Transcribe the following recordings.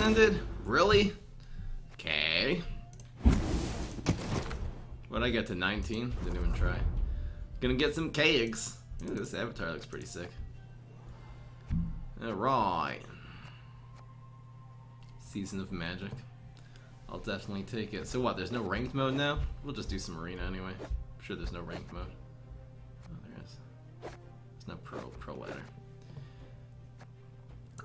ended? Really? Okay. What'd I get to 19? Didn't even try. Gonna get some kegs. Ooh, this avatar looks pretty sick. Alright. Season of Magic. I'll definitely take it. So what, there's no ranked mode now? We'll just do some arena anyway. I'm sure there's no ranked mode. Oh, there is. There's no pro ladder.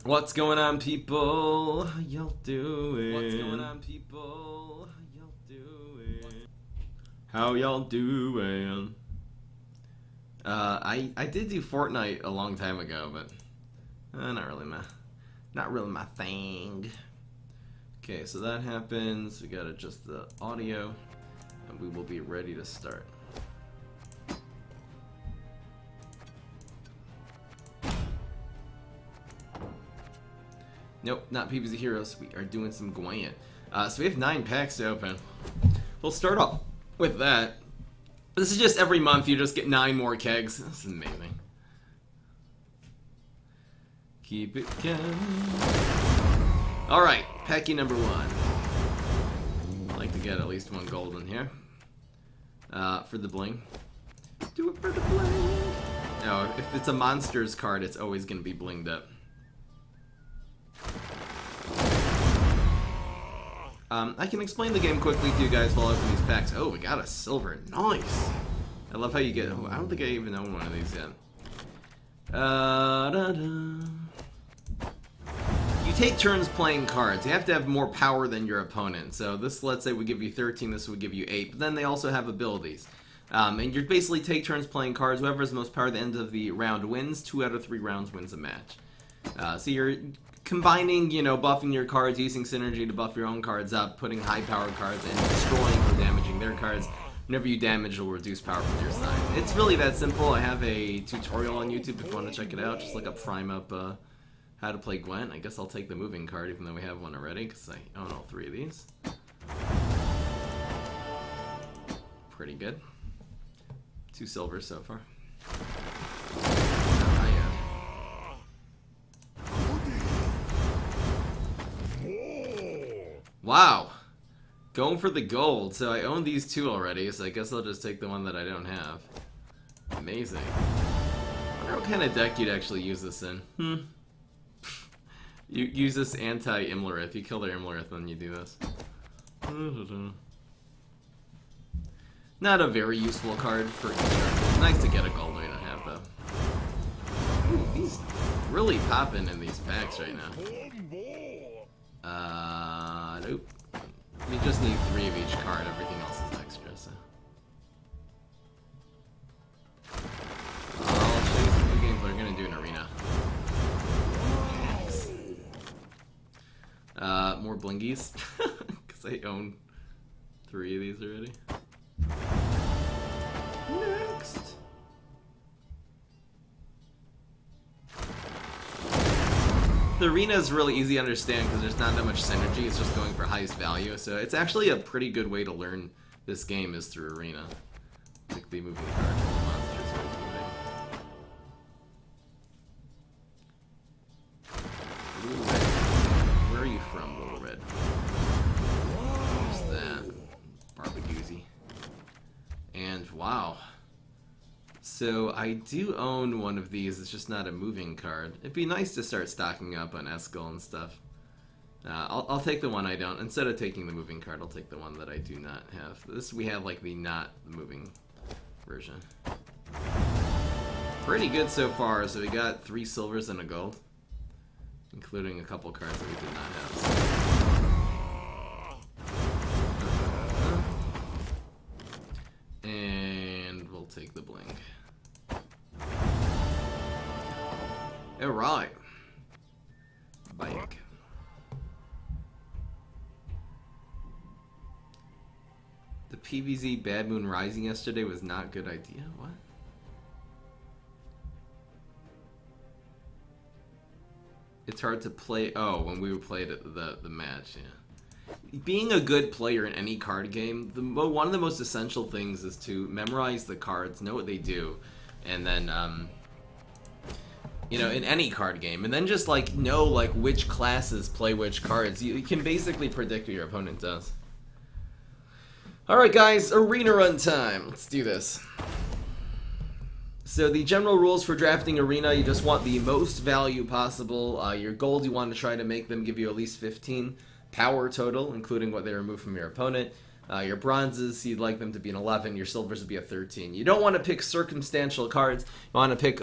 What's going on, people? How y'all doing? What's going on, people? How y'all doing? How y'all doing? I did do Fortnite a long time ago, but not really my thing. Okay, so that happens. We gotta adjust the audio, and we will be ready to start. Nope, not PvZ Heroes. We are doing some Gwent. So we have 9 packs to open. We'll start off with that. This is just every month you just get 9 more kegs. This is amazing. Keep it going. Alright, packy number 1. I'd like to get at least 1 gold in here. For the bling. Do it for the bling! No, if it's a monsters card, it's always going to be blinged up. I can explain the game quickly to you guys while I open these packs. Oh, we got a silver. Nice! I love how you get... Oh, I don't think I even own one of these yet. You take turns playing cards. You have to have more power than your opponent. So this, let's say we give you 13, this would give you 8. But then they also have abilities. And you basically take turns playing cards. Whoever has the most power at the end of the round wins. 2 out of 3 rounds wins a match. So you're combining, you know, buffing your cards, using synergy to buff your own cards up, putting high-powered cards and destroying or damaging their cards. Whenever you damage, it'll reduce power from your side. It's really that simple. I have a tutorial on YouTube if you want to check it out. Just look up Frame Up how to play Gwent. I guess I'll take the moving card even though we have one already because I own all 3 of these. Pretty good. 2 silvers so far. Wow. Going for the gold. So I own these 2 already, so I guess I'll just take the one that I don't have. Amazing. I wonder what kind of deck you'd actually use this in. You use this anti-Imlerith. You kill their Imlerith when you do this. Not a very useful card for each deck. It's nice to get a gold we don't have, though. Ooh, he's really popping in these packs right now. Nope. You just need 3 of each card, everything else is extra, so. I'll show you some new games we're gonna do in Arena. More blingies, because I own 3 of these already. Next! The arena is really easy to understand because there's not that much synergy, it's just going for highest value, so it's actually a pretty good way to learn this game is through arena. Like the moving card, the monsters are moving. Little Red. Where are you from, Little Red? There's that. Barbagoozy. And wow. So I do own one of these, it's just not a moving card. It'd be nice to start stocking up on Eskel and stuff. I'll take the one I don't. Instead of taking the moving card, I'll take the one that I do not have. This we have like the not moving version. Pretty good so far, so we got 3 silvers and a gold. Including a couple cards that we did not have. And we'll take the bling. Alright. Bike. The PvZ Bad Moon Rising yesterday was not a good idea? What? It's hard to play. Oh, when we played the match, yeah. Being a good player in any card game, one of the most essential things is to memorize the cards, know what they do, and then you know, in any card game, and then just like know like which classes play which cards. You can basically predict what your opponent does. Alright guys, arena run time. Let's do this. So the general rules for drafting arena, you just want the most value possible. Your gold, you want to try to make them give you at least 15 power total, including what they remove from your opponent. Your bronzes, you'd like them to be an 11. Your silvers would be a 13. You don't want to pick circumstantial cards. You want to pick,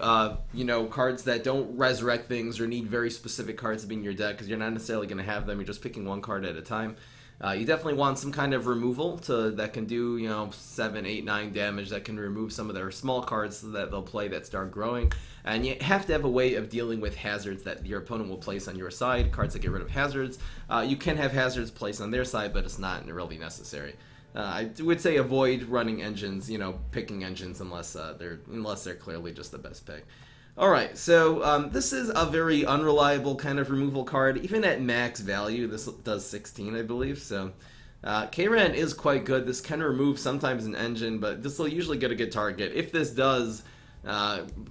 you know, cards that don't resurrect things or need very specific cards to be in your deck, because you're not necessarily going to have them. You're just picking one card at a time. You definitely want some kind of removal that can do, you know, 7, 8, 9 damage, that can remove some of their small cards that they'll play that start growing. And you have to have a way of dealing with hazards that your opponent will place on your side, cards that get rid of hazards. You can have hazards placed on their side, but it's not really necessary. I would say avoid running engines, you know, picking engines unless they're clearly just the best pick. Alright, so this is a very unreliable kind of removal card. Even at max value, this does 16, I believe. So K-Ran is quite good. This can remove sometimes an engine, but this will usually get a good target. If this does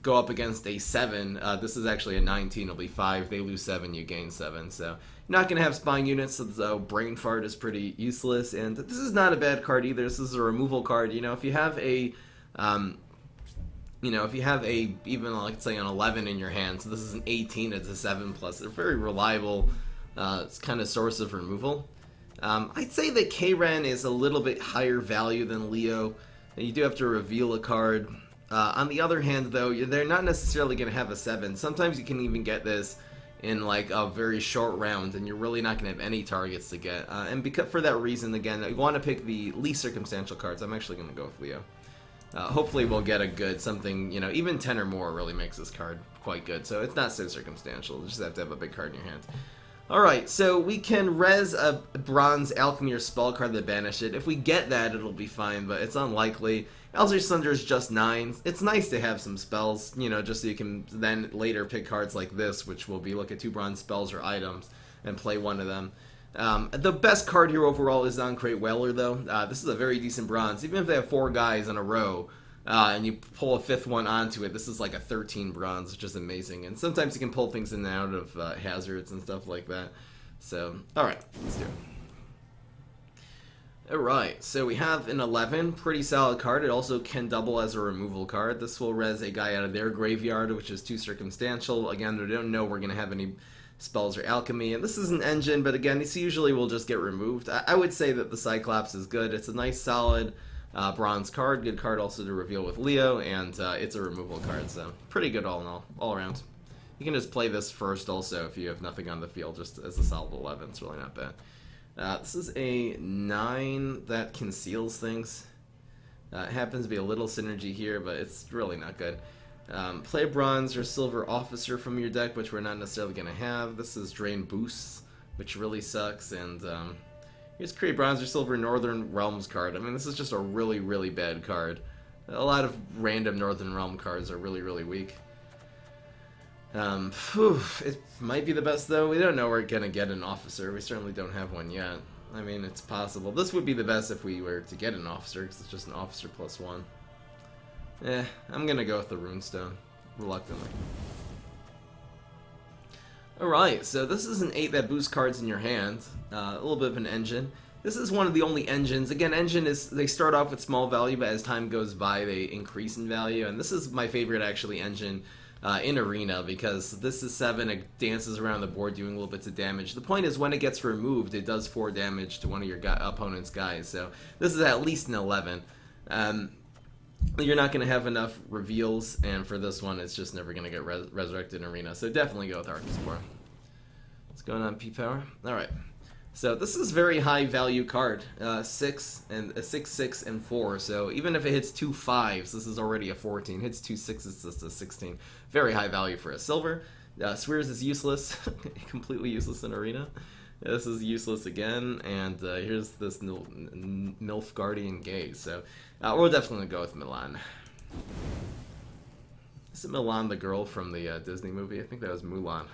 go up against a 7, this is actually a 19. It'll be 5. They lose 7, you gain 7. So you're not going to have spine units, so Brain Fart is pretty useless. And this is not a bad card either. This is a removal card. You know, if you have a... even like say an 11 in your hand, so this is an 18, it's a 7+. They're very reliable kind of source of removal. I'd say that K-Ran is a little bit higher value than Leo. You do have to reveal a card. On the other hand, though, they're not necessarily going to have a 7. Sometimes you can even get this in like a very short round, and you're really not going to have any targets to get. And because for that reason, again, you want to pick the least circumstantial cards. I'm actually going to go with Leo. Hopefully we'll get a good something, you know, even 10 or more really makes this card quite good. So it's not so circumstantial. You just have to have a big card in your hand. Alright, so we can res a bronze alchemy or spell card that banish it. If we get that, it'll be fine, but it's unlikely. Elder Sunder is just 9. It's nice to have some spells, you know, just so you can then later pick cards like this, which will be look at 2 bronze spells or items and play one of them. The best card here overall is Zoncrate Whaler, though. This is a very decent bronze. Even if they have 4 guys in a row, and you pull a 5th one onto it, this is like a 13 bronze, which is amazing. And sometimes you can pull things in and out of hazards and stuff like that. So, alright, let's do it. Alright, so we have an 11, pretty solid card. It also can double as a removal card. This will res a guy out of their graveyard, which is too circumstantial. Again, they don't know we're going to have any spells or alchemy, and this is an engine, but again, this usually will just get removed. I would say that the Cyclops is good. It's a nice solid bronze card, good card also to reveal with Leo, and it's a removal card, so pretty good all in all around. You can just play this first also if you have nothing on the field, just as a solid 11. It's really not bad. This is a 9 that conceals things. It happens to be a little synergy here, but it's really not good. Play a bronze or silver officer from your deck, which we're not necessarily going to have. This is drain boosts, which really sucks, and here's create bronze or silver Northern Realms card. I mean, this is just a really, really bad card. A lot of random Northern Realm cards are really, really weak. It might be the best, though. We don't know we're going to get an officer. We certainly don't have one yet. I mean, it's possible. This would be the best if we were to get an officer, because it's just an officer +1. I'm gonna go with the Runestone, reluctantly. Alright, so this is an 8 that boosts cards in your hand. A little bit of an engine. This is one of the only engines. Again, engine is, they start off with small value, but as time goes by, they increase in value. And this is my favorite, actually, engine in Arena, because this is 7, it dances around the board doing little bits of damage. The point is, when it gets removed, it does 4 damage to one of your opponent's guys. So this is at least an 11. You're not going to have enough reveals, and for this one, it's just never going to get resurrected in Arena. So definitely go with Arcus Core. What's going on, P-Power? Alright. So this is very high value card. 6, 6, and 4. So even if it hits 2 5s, this is already a 14. Hits 2 6s, this is a 16. Very high value for a silver. Swears is useless. Completely useless in Arena. This is useless again, and here's this MILF Guardian Gaze. So we're definitely going to go with Milan. Is it Milan the girl from the Disney movie? I think that was Mulan.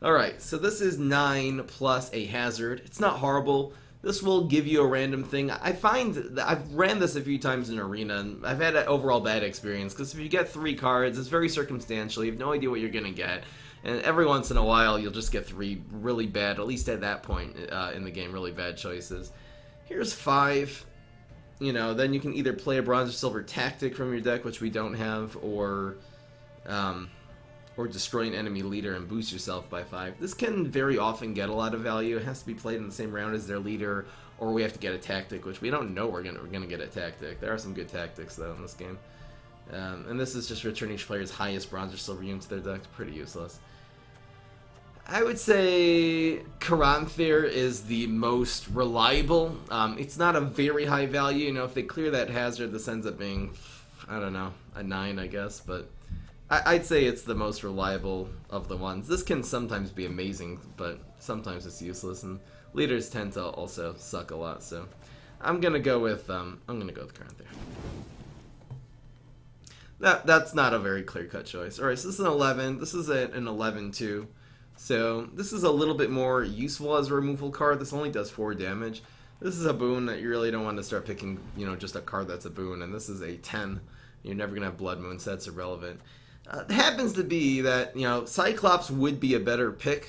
Alright, so this is 9 plus a hazard. It's not horrible. This will give you a random thing. I find that I've ran this a few times in Arena, and I've had an overall bad experience, because if you get 3 cards, it's very circumstantial. You have no idea what you're going to get. And every once in a while, you'll just get 3 really bad, at least at that point in the game, really bad choices. Here's 5. You know, then you can either play a bronze or silver tactic from your deck, which we don't have, or destroy an enemy leader and boost yourself by 5. This can very often get a lot of value. It has to be played in the same round as their leader, or we have to get a tactic, which we don't know we're gonna get a tactic. There are some good tactics though in this game. And this is just returning each player's highest bronze or silver unit to their deck. Pretty useless. I would say Karanthir is the most reliable. It's not a very high value. You know, if they clear that hazard, this ends up being, I don't know, a 9, I guess, but I'd say it's the most reliable of the ones. This can sometimes be amazing, but sometimes it's useless, and leaders tend to also suck a lot. So I'm gonna go with Karanthir. That's not a very clear-cut choice. All right, so this is an 11. This is an 11 too. So this is a little bit more useful as a removal card. This only does 4 damage. This is a boon that you really don't want to start picking, you know, just a card that's a boon. And this is a 10. You're never gonna have Blood Moon, so that's irrelevant. It happens to be that, you know, Cyclops would be a better pick,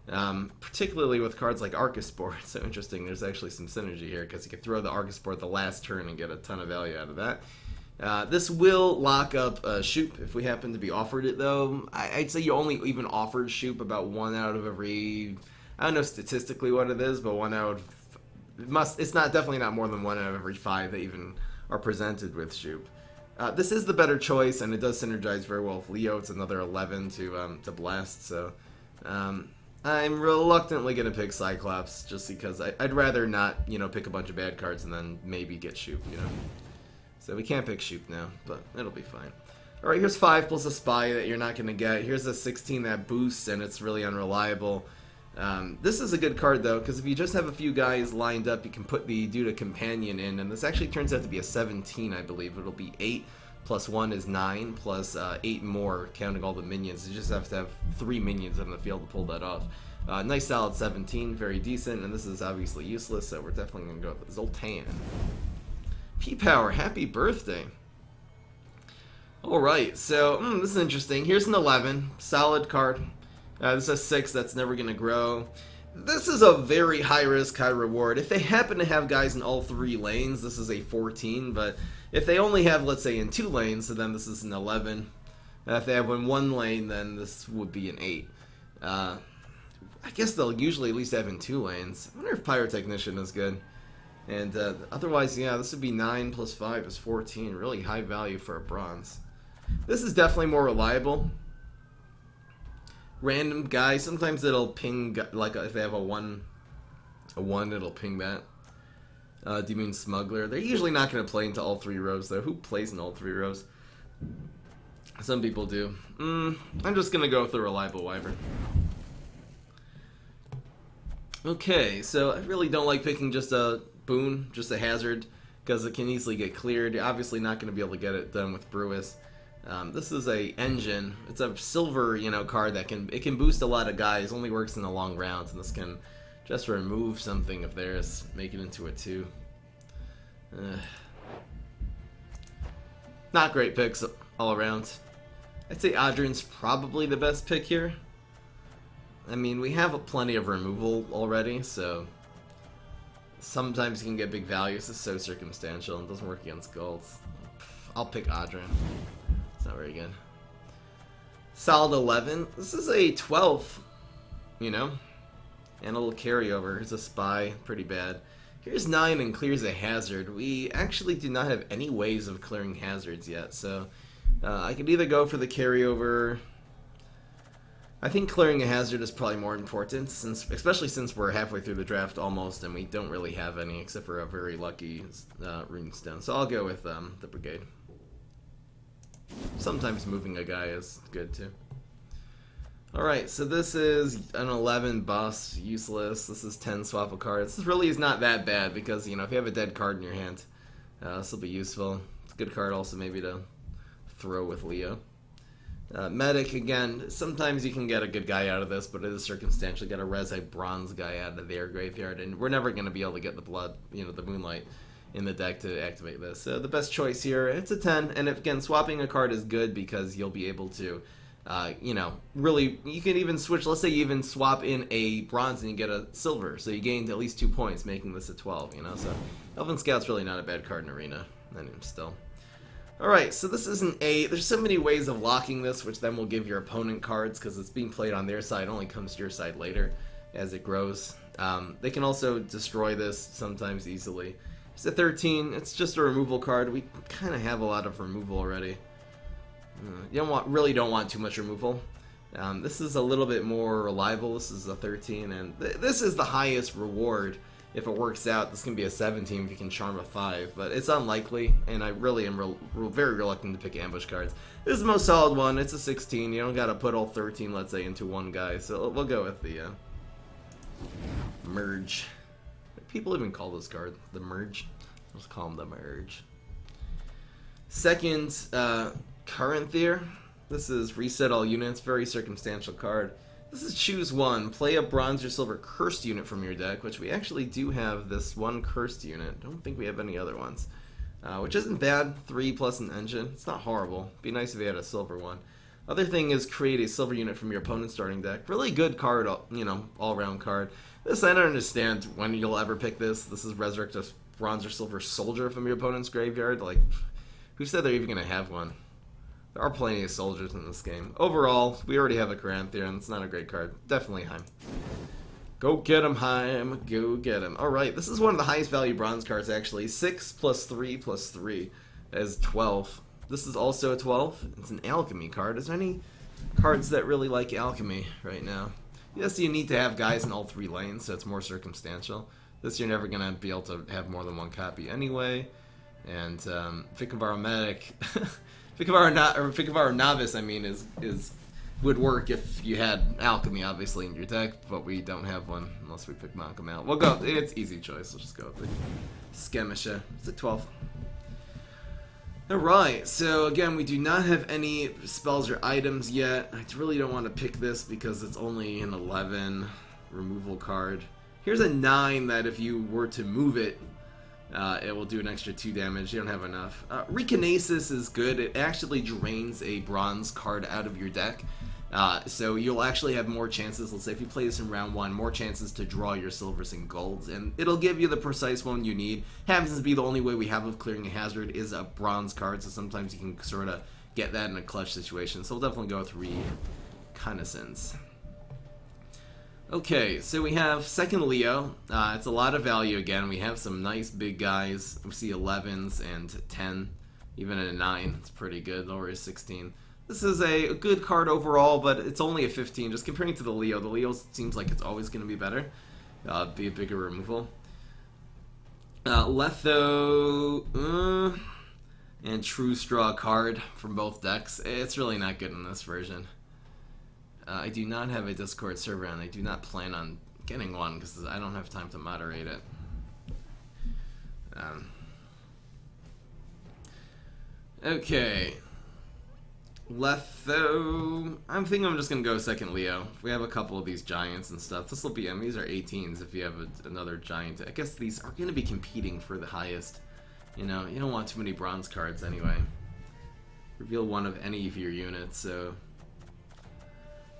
particularly with cards like Arcaspore. It's so interesting. There's actually some synergy here because you can throw the Arcaspore the last turn and get a ton of value out of that. This will lock up Shoop if we happen to be offered it, though. I'd say you only even offered Shoop about 1 out of every, I don't know statistically what it is, but 1 out of, it's not definitely not more than 1 out of every 5 that even are presented with Shoop. This is the better choice, and it does synergize very well with Leo. It's another 11 to blast, so I'm reluctantly going to pick Cyclops, just because I'd rather not, you know, pick a bunch of bad cards and then maybe get Shoop, you know. So we can't pick Shoop now, but it'll be fine. Alright, here's 5 plus a Spy that you're not going to get. Here's a 16 that boosts, and it's really unreliable. This is a good card, though, because if you just have a few guys lined up, you can put the Dude a Companion in, and this actually turns out to be a 17, I believe. It'll be 8 plus 1 is 9, plus 8 more, counting all the minions. You just have to have 3 minions on the field to pull that off. Nice solid 17, very decent, and this is obviously useless, so we're definitely going to go with Zoltan. P-Power, happy birthday. Alright, so this is interesting. Here's an 11, solid card. This is a 6, that's never going to grow. This is a very high-risk, high-reward. If they happen to have guys in all 3 lanes, this is a 14, but if they only have, let's say, in 2 lanes, so then this is an 11. If they have in 1 lane, then this would be an 8. I guess they'll usually at least have in 2 lanes. I wonder if Pyrotechnician is good. And otherwise, yeah, this would be 9 plus 5 is 14. Really high value for a bronze. This is definitely more reliable. Random guy, sometimes it'll ping, like if they have a 1, it'll ping that. Demon Smuggler. They're usually not going to play into all 3 rows, though. Who plays in all 3 rows? Some people do. I'm just going to go with the reliable Wyvern. Okay, so I really don't like picking just a boon, just a hazard, because it can easily get cleared. You're obviously not going to be able to get it done with Brewis. This is a engine. It's a silver, you know, card that can boost a lot of guys. Only works in the long rounds, and this can just remove something of theirs, make it into a 2. Not great picks all around. I'd say Adrian's probably the best pick here. I mean, we have plenty of removal already, so sometimes you can get big value. This is so circumstantial. It doesn't work against golds. I'll pick Adrian. It's not very good. Solid 11. This is a 12, you know, and a little carryover. Here's a Spy, pretty bad. Here's 9 and clears a hazard. We actually do not have any ways of clearing hazards yet, so I could either go for the carryover. I think clearing a hazard is probably more important, especially since we're halfway through the draft almost, and we don't really have any except for a very lucky runestone. So I'll go with the Brigade. Sometimes moving a guy is good too. Alright, so this is an 11 boss, useless. This is 10 swap a card. This really is not that bad because, you know, if you have a dead card in your hand, this will be useful. It's a good card also maybe to throw with Leo. Medic, again, sometimes you can get a good guy out of this, but it is circumstantial. Get a res a bronze guy out of their graveyard, and we're never going to be able to get the blood, the moonlight in the deck to activate this. So the best choice here, it's a 10, and if, again, swapping a card is good because you'll be able to, really, you can even switch, let's say you even swap in a bronze and you get a silver, so you gained at least 2 points, making this a 12, so Elven Scout's really not a bad card in Arena, still. Alright, so this is an 8. There's so many ways of locking this, which then will give your opponent cards, because it's being played on their side, it only comes to your side later as it grows. They can also destroy this sometimes easily. It's a 13, it's just a removal card. We kind of have a lot of removal already. You really don't want too much removal. This is a little bit more reliable. This is a 13, and this is the highest reward. If it works out, this can be a 17 if you can charm a 5, but it's unlikely, and I really am very reluctant to pick ambush cards. This is the most solid one. It's a 16. You don't gotta put all 13, let's say, into one guy, so we'll go with the Merge. People even call this card the Merge. Let's call them the Merge. Second, Current There. This is reset all units, very circumstantial card. This is choose one. Play a bronze or silver cursed unit from your deck, which we actually do have this one cursed unit. Don't think we have any other ones. Which isn't bad. 3 plus an engine. It's not horrible. Be nice if they had a silver one. Other thing is create a silver unit from your opponent's starting deck. Really good card, all-around card. This, I don't understand when you'll ever pick this. This is resurrect a bronze or silver soldier from your opponent's graveyard. Like, who said they're even going to have one? There are plenty of soldiers in this game. Overall, we already have a Caranthir, and it's not a great card. Definitely Heim. Go get him, Heim. Go get him. Alright, this is one of the highest value bronze cards, actually. 6 plus 3 plus 3 is 12. This is also a 12. It's an alchemy card. Is there any cards that really like alchemy right now? Yes, you need to have guys in all 3 lanes, so it's more circumstantial. This you're never going to be able to have more than one copy anyway. And Vikavara Medic... Vikavara Novice, I mean, would work if you had Alchemy, obviously, in your deck, but we don't have one unless we pick Malcolm out. We'll go, it's easy choice, we'll just go with the Skirmisher. It's a 12. Alright, so again, we do not have any spells or items yet. I really don't want to pick this because it's only an 11 removal card. Here's a 9 that if you were to move it, it will do an extra 2 damage. You don't have enough. Rekinesis is good. It actually drains a bronze card out of your deck. So you'll actually have more chances, let's say if you play this in round 1, more chances to draw your silvers and golds. And it'll give you the precise one you need. Happens to be the only way we have of clearing a hazard is a bronze card, so sometimes you can sort of get that in a clutch situation. So we'll definitely go with Reconnaissance. Okay, so we have second Leo. It's a lot of value again. We have some nice big guys. We see 11s and 10, even a 9. It's pretty good. Lower is 16. This is a good card overall, but it's only a 15. Just comparing to the Leo seems like it's always going to be better. Be a bigger removal. Letho and True Straw card from both decks. It's really not good in this version. I do not have a Discord server, and I do not plan on getting one because I don't have time to moderate it. Okay. Letho. I'm thinking I'm just going to go second Leo. We have a couple of these giants and stuff. This will be, these are 18s if you have another giant. I guess these are going to be competing for the highest. You don't want too many bronze cards anyway. Reveal one of any of your units, so...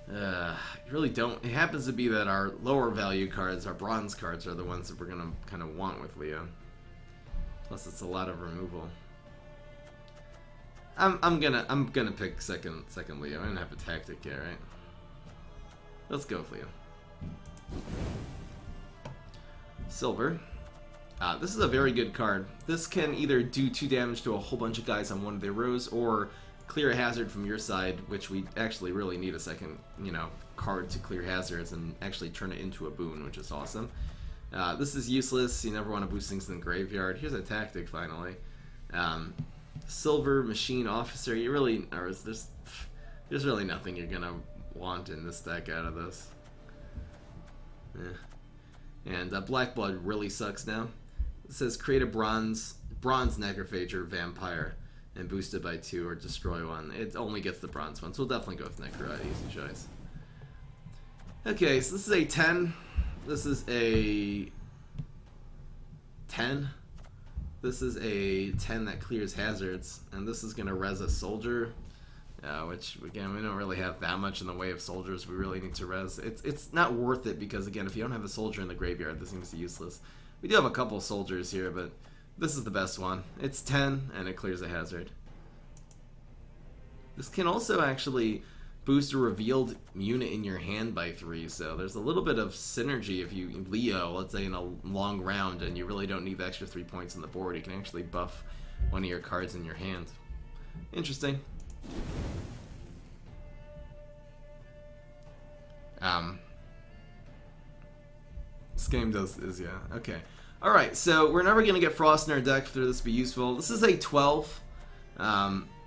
you really don't. It happens to be that our lower value cards, our bronze cards, are the ones that we're gonna kind of want with Leo. Plus, it's a lot of removal. I'm gonna pick second Leo. I didn't have a tactic yet, right? Let's go with Leo. Silver. This is a very good card. This can either do 2 damage to a whole bunch of guys on one of their rows, or clear a hazard from your side, which we actually really need a second, card to clear hazards and actually turn it into a boon, which is awesome. This is useless. You never want to boost things in the graveyard. Here's a tactic, finally. Silver Machine Officer. There's really nothing you're gonna want in this deck out of this. Yeah. And Black Blood really sucks now. It says create a bronze necrophage or vampire. and boost it by 2 or destroy one. It only gets the bronze one, so we'll definitely go with Necrot, easy choice. Okay, so this is a 10. This is a 10. This is a 10 that clears hazards, and this is going to res a soldier, which, again, we don't really have that much in the way of soldiers we really need to res. It's not worth it because, again, if you don't have a soldier in the graveyard, this seems useless. We do have a couple soldiers here, but this is the best one. It's 10, and it clears a hazard. This can also actually boost a revealed unit in your hand by 3, so there's a little bit of synergy if you Leo, let's say in a long round, and you really don't need the extra 3 points on the board. You can actually buff one of your cards in your hand. Interesting. This game yeah, okay. Alright, so we're never going to get Frost in our deck for this to be useful. This is a 12.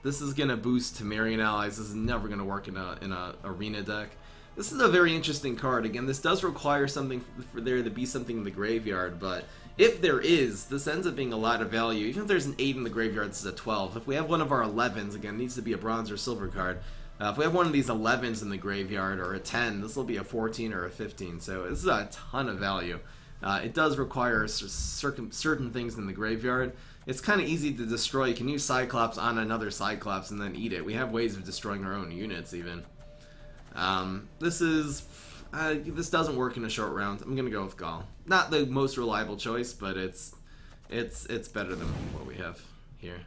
This is going to boost Temerian allies. This is never going to work in a arena deck. This is a very interesting card. Again, this does require something for there to be something in the graveyard, but if there is, this ends up being a lot of value. Even if there's an 8 in the graveyard, this is a 12. If we have one of our 11s, again, it needs to be a bronze or silver card. If we have one of these 11s in the graveyard, or a 10, this will be a 14 or a 15, so this is a ton of value. It does require certain things in the graveyard. It's kind of easy to destroy. You can use Cyclops on another Cyclops and then eat it. We have ways of destroying our own units, even. This doesn't work in a short round. I'm gonna go with Gaul. Not the most reliable choice, but it's better than what we have here.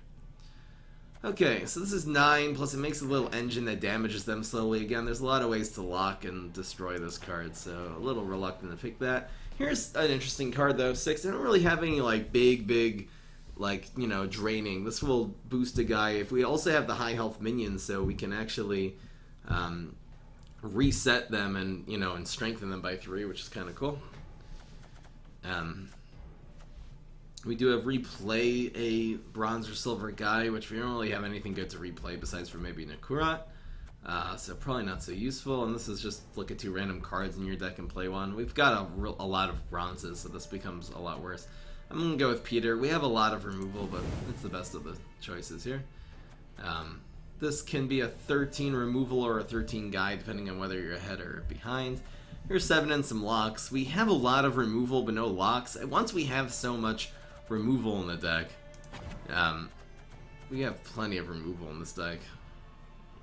Okay, so this is 9, plus it makes a little engine that damages them slowly. Again, there's a lot of ways to lock and destroy this card, so a little reluctant to pick that. Here's an interesting card, though, 6. I don't really have any, like, big, like, you know, draining. This will boost a guy. If we also have the high health minions, so we can actually reset them and, you know, and strengthen them by 3, which is kind of cool. We do have replay a bronze or silver guy, which we don't really have anything good to replay besides for maybe Nekurat. So probably not so useful. And this is just look at 2 random cards in your deck and play one. We've got a lot of bronzes, so this becomes a lot worse. I'm going to go with Peter. We have a lot of removal, but it's the best of the choices here. This can be a 13 removal or a 13 guy, depending on whether you're ahead or behind. Here's 7 and some locks. We have a lot of removal, but no locks. Once we have so much removal in the deck, we have plenty of removal in this deck.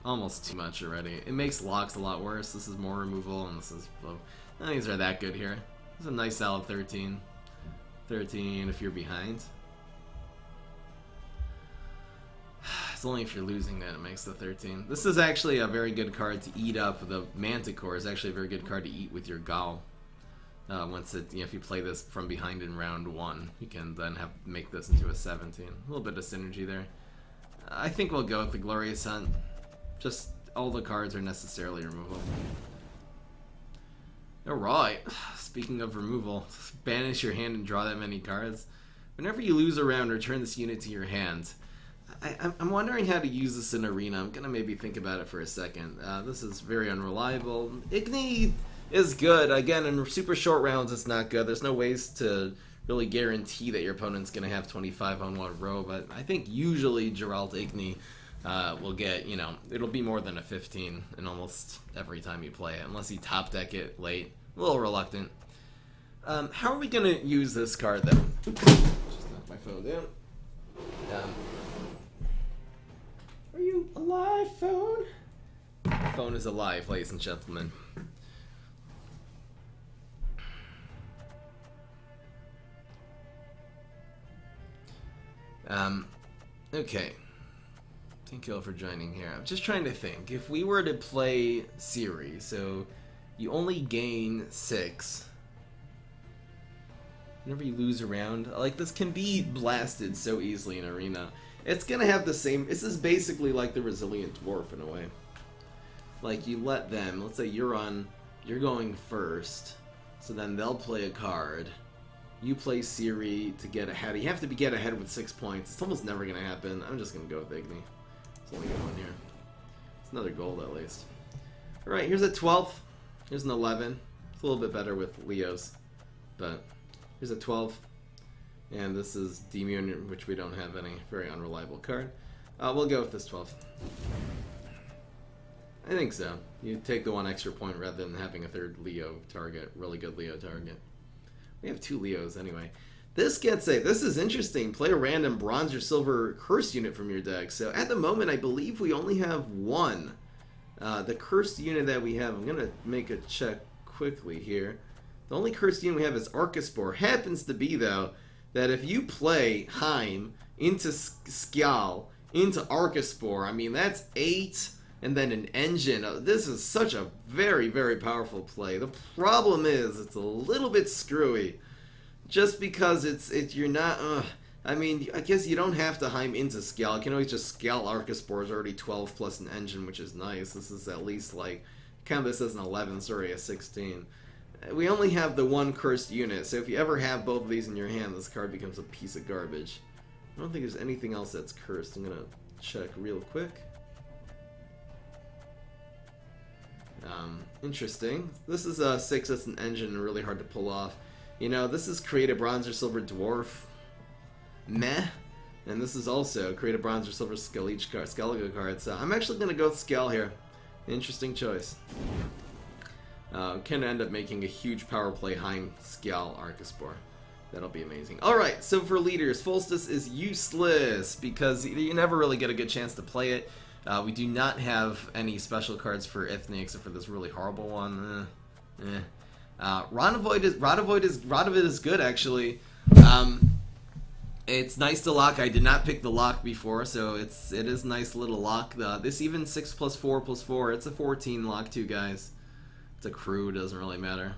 Almost too much already. It makes locks a lot worse. This is more removal, and this is low. None of these are that good here. This is a nice solid 13. 13 if you're behind. It's only if you're losing that it makes the 13. This is actually a very good card to eat up. The Manticore is actually a very good card to eat with your Gaul. Once it, you know, if you play this from behind in round 1, you can then make this into a 17. A little bit of synergy there. I think we'll go with the Glorious Hunt. Just all the cards are necessarily removable. Alright, speaking of removal, banish your hand and draw that many cards. Whenever you lose a round, return this unit to your hand. I'm wondering how to use this in Arena. I'm gonna maybe think about it for a second. This is very unreliable. Igni is good. Again, in super short rounds, it's not good. There's no ways to really guarantee that your opponent's gonna have 25 on one row, but I think usually Geralt Igni will get, you know, it'll be more than a 15 in almost every time you play it, unless you top deck it late. A little reluctant. How are we going to use this card, though? Oops, just knocked my phone down. Are you alive, phone? The phone is alive, ladies and gentlemen. Okay. Thank you all for joining here. I'm just trying to think. If we were to play Ciri, so you only gain 6 whenever you lose a round. Like, this can be blasted so easily in Arena. It's gonna have the same. This is basically like the Resilient Dwarf in a way. Like, you let them. Let's say you're going first, so then they'll play a card. You play Ciri to get ahead. You have to get ahead with 6 points. It's almost never gonna happen. I'm just gonna go with Igni. It's only good one here. It's another gold at least. Alright, here's a 12. Here's an 11. It's a little bit better with Leo's. But here's a 12. And this is Demon, which we don't have any. Very unreliable card. We'll go with this 12. I think so. You take the 1 extra point rather than having a third Leo target. Really good Leo target. We have 2 Leos anyway. This gets a... This is interesting. Play a random bronze or silver cursed unit from your deck. So at the moment, I believe we only have 1. The cursed unit that we have... I'm going to make a check quickly here. The only cursed unit we have is Archaspore. Happens to be, though, that if you play Heim into Skjal, into Archaspore, I mean, that's 8... and then an engine. This is such a very, very powerful play. The problem is it's a little bit screwy, just because you're not. I mean, I guess you don't have to Heim into Skjal. You can always just Skjal Archaspore is already 12 plus an engine, which is nice. This is at least like count this as an 11, sorry, a 16. We only have the 1 cursed unit, so if you ever have both of these in your hand, this card becomes a piece of garbage. I don't think there's anything else that's cursed. I'm gonna check real quick. Interesting. This is a 6 that's an engine and really hard to pull off. You know, this is create a bronze or silver dwarf. Meh. And this is also create a bronze or silver Skellige card. So I'm actually going to go with Skjal here. Interesting choice. Can end up making a huge power play Heim Skjal Archaspore. That'll be amazing. Alright, so for leaders, Solstice is useless because you never really get a good chance to play it. We do not have any special cards for Ithne except for this really horrible one. Radovid is good actually. It's nice to lock. I did not pick the lock before, so it is nice little lock. This even 6 plus 4 plus 4. It's a 14 lock too, guys. It's a crew. Doesn't really matter.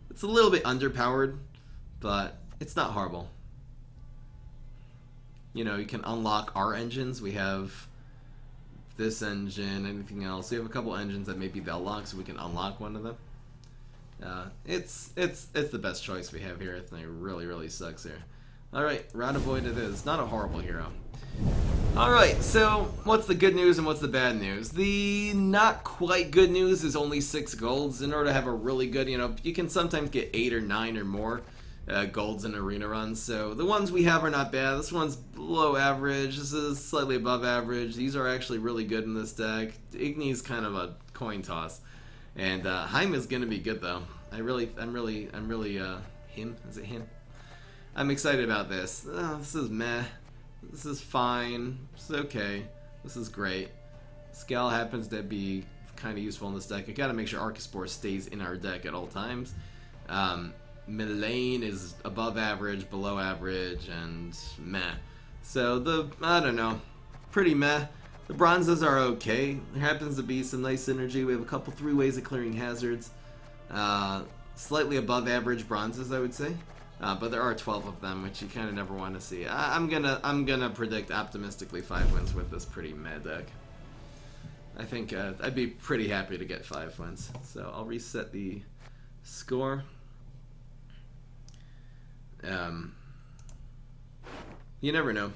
It's a little bit underpowered, but it's not horrible. You know, you can unlock our engines. We have this engine, anything else. We have a couple engines that maybe they'll lock, so we can unlock one of them. It's the best choice we have here. It really sucks here. Alright, Radovid it is. Not a horrible hero. Alright, so what's the good news and what's the bad news? The not quite good news is only 6 golds. In order to have a really good, you know, you can sometimes get 8 or 9 or more golds in arena runs. So the ones we have are not bad. This one's below average. This is slightly above average. These are actually really good in this deck. Igni's kind of a coin toss. And Heim is gonna be good though. I'm really him? Is it him? I'm excited about this. This is meh. This is fine. This is okay. This is great. Skjal happens to be kind of useful in this deck. I gotta make sure Archaspore stays in our deck at all times. Milane is above average, below average, and meh. So I don't know, pretty meh. The bronzes are okay. There happens to be some nice synergy. We have a couple 3 ways of clearing hazards. Slightly above average bronzes, I would say. But there are 12 of them, which you kind of never want to see. I'm gonna predict optimistically 5 wins with this pretty meh deck. I think I'd be pretty happy to get 5 wins. So I'll reset the score. You never know.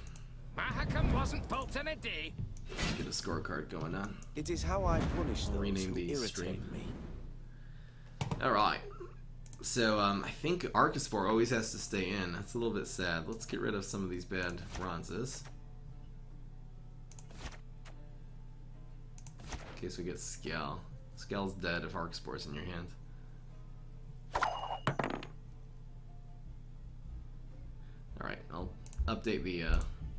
Mahakam wasn't built in a day. Let's get a scorecard going on. It is how I punish those Rename who the irritate stream. me. Alright. So, I think Archaspore always has to stay in. That's a little bit sad. Let's get rid of some of these bad bronzes. In case we get Skjal. Skjal's dead if Archaspore's in your hand. Alright, I'll update the,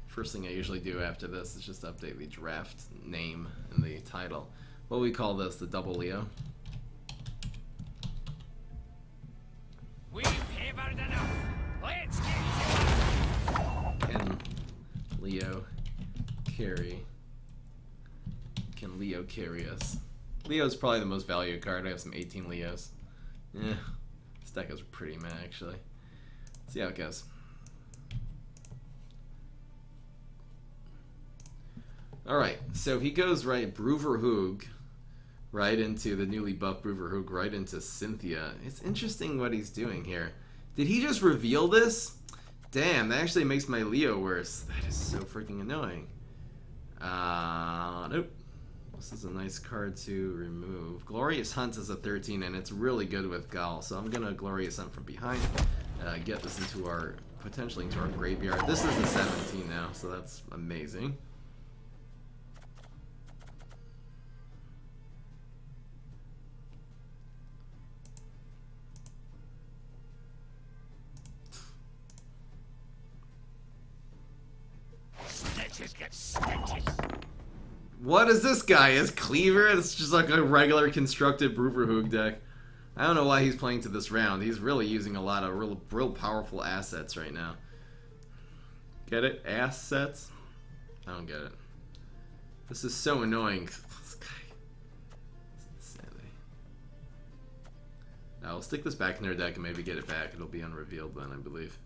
first thing I usually do after this is just update the draft name and the title. What we call this, the double Leo. We've hammered enough. Let's get to it. Can Leo carry us? Leo's probably the most valued card. I have some 18 Leos. Yeah, this deck is pretty meh actually. See how it goes. Alright, so he goes right, Bruverhoog, right into the newly buffed Bruverhoog, right into Cynthia. It's interesting what he's doing here. Did he just reveal this? Damn, that actually makes my Leo worse. That is so freaking annoying. Nope. This is a nice card to remove. Glorious Hunt is a 13, and it's really good with Gal, so I'm gonna Glorious Hunt from behind. Get this potentially into our graveyard. This is a 17 now, so that's amazing. bitches get stitches. What is this guy? His cleaver? It's just like a regular constructed Bruverhoog deck. I don't know why he's playing to this round. He's really using a lot of real powerful assets right now. Get it? Assets? I don't get it. This is so annoying. This guy. Insanity. Now, we'll stick this back in their deck and maybe get it back. It'll be unrevealed then, I believe.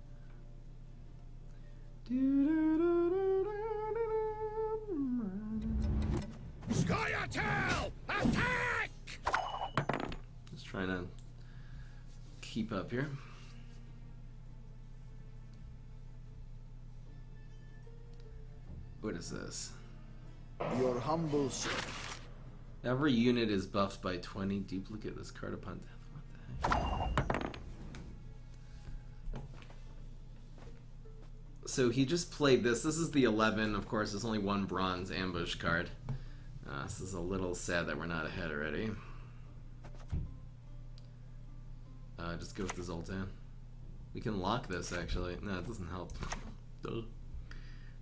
Scoia'tael! Attack! Just trying to keep up here. What is this? Your humble servant. Every unit is buffed by 20. Duplicate this card upon death. What the heck? So he just played this. This is the 11. Of course, there's only one bronze ambush card. This is a little sad that we're not ahead already. Just go with the Zoltan. We can lock this, actually. No, it doesn't help. Duh.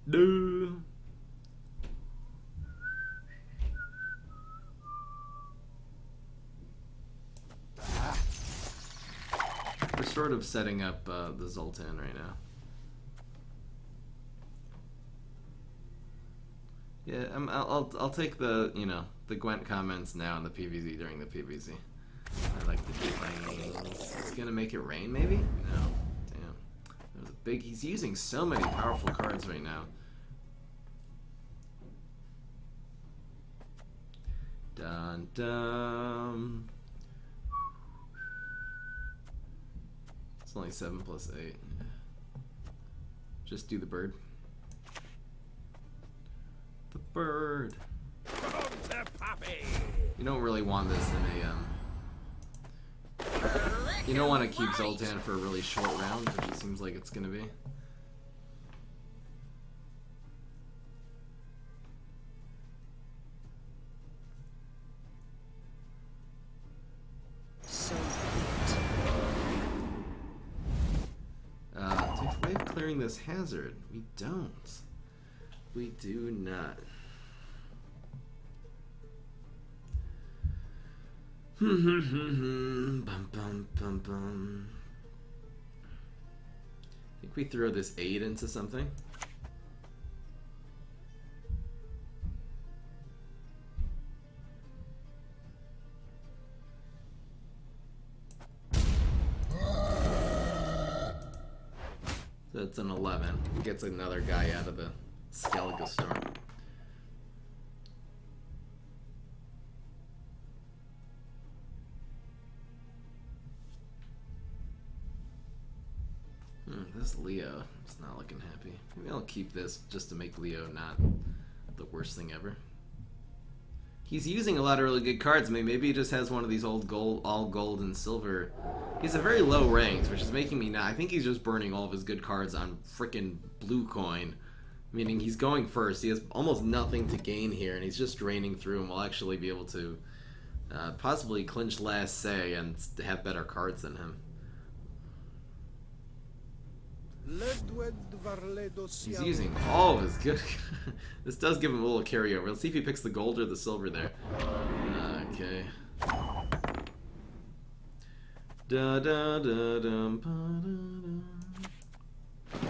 Duh. We're sort of setting up the Zoltan right now. Yeah, I'll take the the Gwent comments now in the PvZ during the PvZ. I like the rain. It's gonna make it rain, maybe? No. Damn. That was a big. He's using so many powerful cards right now. Dun dun. It's only 7 plus 8. Just do the bird. The bird. You don't really want this in a you don't want to keep Zoltan for a really short round, which it seems like it's gonna be. Do we have clearing this hazard? We don't. We do not. Bum, bum, bum, bum. I think we throw this 8 into something. So it's an 11. It gets another guy out of the Skellige Storm. This Leo is not looking happy. Maybe I'll keep this just to make Leo not the worst thing ever. He's using a lot of really good cards. I mean, maybe he just has one of these old gold, all gold and silver. He's a very low ranks, which is making me not. I think he's just burning all of his good cards on frickin' blue coin. Meaning he's going first. He has almost nothing to gain here, and he's just draining through, and we'll actually be able to possibly clinch last say and have better cards than him. He's using all of his good. This does give him a little carryover. Let's see if he picks the gold or the silver there. Okay. Da da da dum ba da da.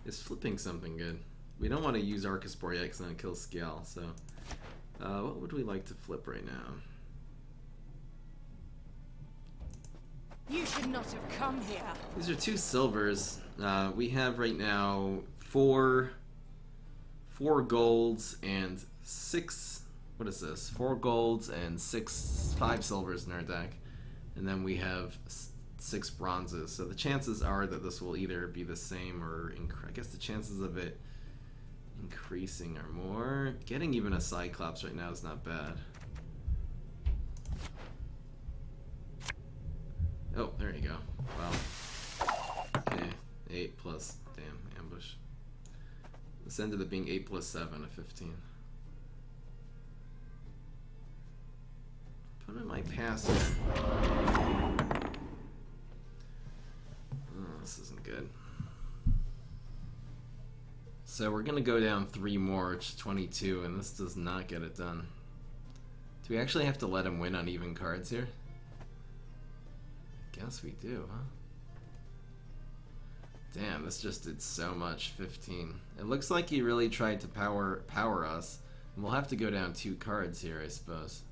Is flipping something good? We don't want to use Arcaspor yet because then it kills Scale. So, what would we like to flip right now? You should not have come here. These are 2 silvers. We have right now 4 golds and 6. What is this? 4 golds and 5 silvers in our deck, and then we have 6 bronzes. So the chances are that this will either be the same or I guess the chances of it increasing are more. Getting even a Cyclops right now is not bad. Oh, there you go. Wow. Okay, 8 plus, damn, ambush. This ended up being 8 plus 7, a 15. Opponent might pass here. Oh, this isn't good. So we're gonna go down 3 more, which is 22, and this does not get it done. Do we actually have to let him win on even cards here? Guess we do, huh? Damn, this just did so much. 15. It looks like he really tried to power us. And we'll have to go down 2 cards here, I suppose.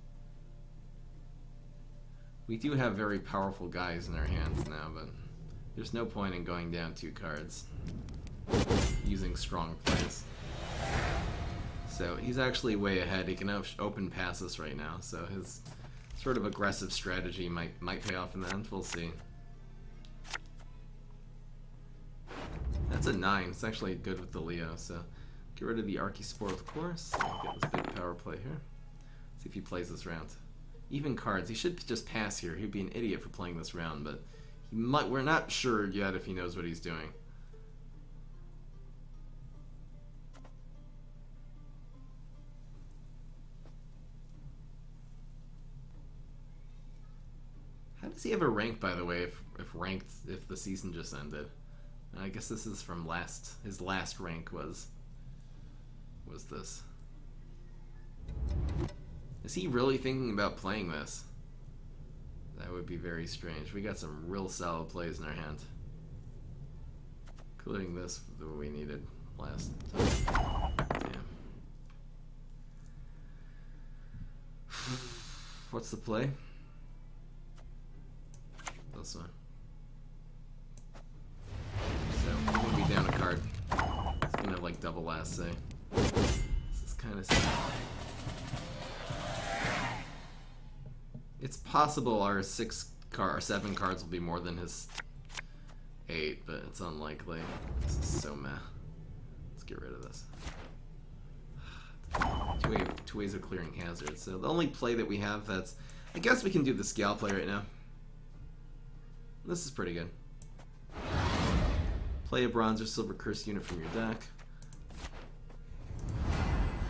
We do have very powerful guys in our hands now, but there's no point in going down 2 cards using strong plays. So he's actually way ahead. He can open pass us right now, so his sort of aggressive strategy might pay off in the end. We'll see. That's a 9. It's actually good with the Leo, so get rid of the Archispore, of course. Get this big power play here. See if he plays this round. Even cards. He should just pass here. He'd be an idiot for playing this round, but he might. We're not sure yet if he knows what he's doing. How does he have a rank, by the way, if the season just ended? I guess this is from his last rank was this. Is he really thinking about playing this? That would be very strange. We got some real solid plays in our hand. Including this, that we needed last time. Damn. What's the play? This one. So, we're gonna be down a card. It's gonna have like double last say. This is kind of sad. It's possible our 7 cards will be more than his 8, but it's unlikely. This is so meh. Let's get rid of this. Two ways of clearing hazards. So the only play that we have that's... I guess we can do the scale play right now. This is pretty good. Play a bronze or silver curse unit from your deck.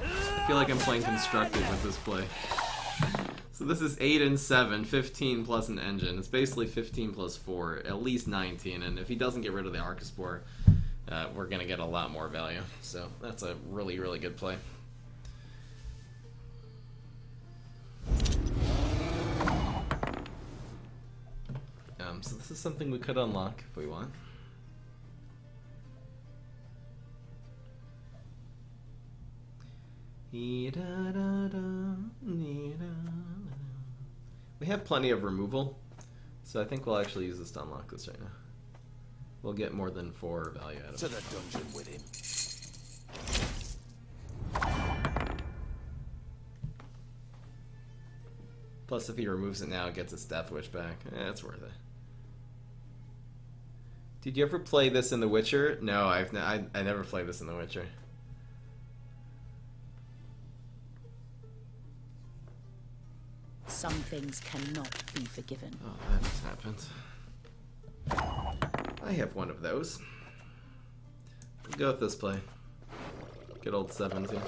I feel like I'm playing constructive with this play. So this is 8 and 7, 15 plus an engine. It's basically 15 plus 4, at least 19. And if he doesn't get rid of the Archispore, we're going to get a lot more value. So that's a really, really good play. So this is something we could unlock if we want. We have plenty of removal, so I think we'll actually use this to unlock this right now. We'll get more than 4 value out of it. To the dungeon with him. Plus, if he removes it now, it gets its Death Wish back. It's worth it. Did you ever play this in The Witcher? No, I never played this in The Witcher. Some things cannot be forgiven. Oh, that just happened. I have one of those. We'll go with this play. Good old 17.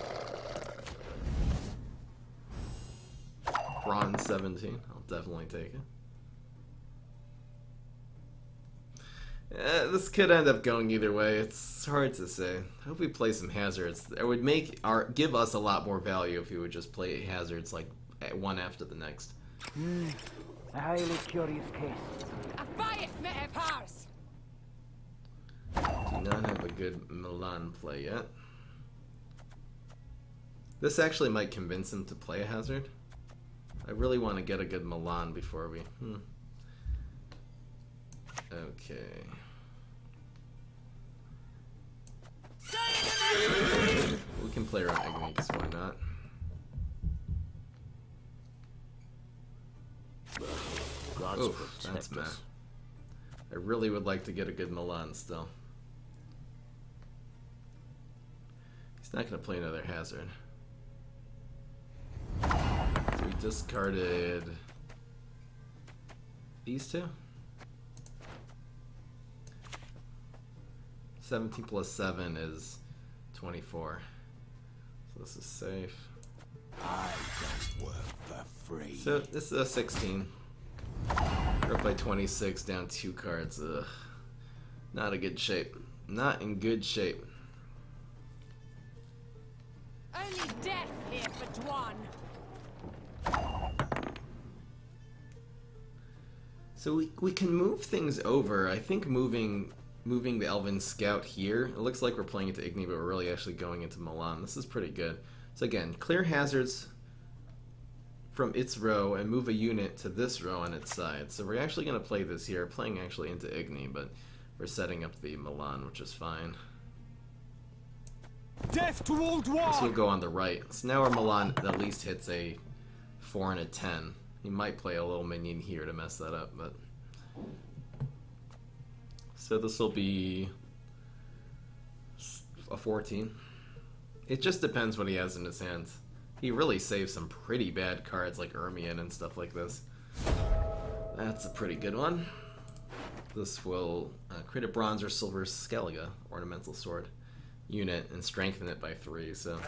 Bronze 17. I'll definitely take it. This could end up going either way. It's hard to say. I hope we play some hazards. It would give us a lot more value if we would just play hazards like one after the next. A highly curious case. Do not have a good Milan play yet. This actually might convince him to play a hazard. I really want to get a good Milan before we... Okay. We can play around Agniques, why not? Oof, that's mad. I really would like to get a good Milan still. He's not going to play another hazard. So we discarded these two. 17 plus 7 is 24. So this is safe. I don't work for free. So this is a 16. We're up by 26, down 2 cards. Ugh. Not a good shape. Not in good shape. Only death here for Dwan. So we can move things over. I think moving the Elven Scout here, it looks like we're playing into Igni, but we're really actually going into Milan. This is pretty good. So again, clear hazards from its row and move a unit to this row on its side. So we're actually going to play this here, playing actually into Igni, but we're setting up the Milan, which is fine. Death to all Dwan! This will go on the right. So now our Milan at least hits a 4 and a 10. He might play a little minion here to mess that up, but... So this will be a 14. It just depends what he has in his hands. He really saves some pretty bad cards like Ermion and stuff like this. That's a pretty good one. This will create a bronze or silver Skellige, ornamental sword, unit, and strengthen it by 3, so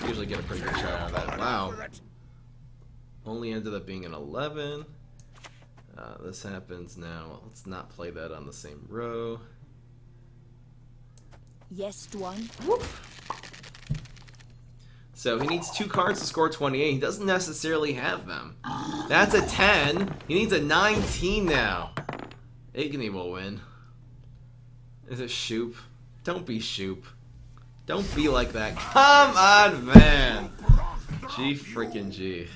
usually get a pretty good shot out of that. Wow. Only ended up being an 11. This happens now. Let's not play that on the same row. Yes, Dwan. So he needs 2 cards to score 28. He doesn't necessarily have them. That's a 10. He needs a 19 now. Igni will win. Is it Shoop? Don't be Shoop. Don't be like that. Come on, man. G freaking G.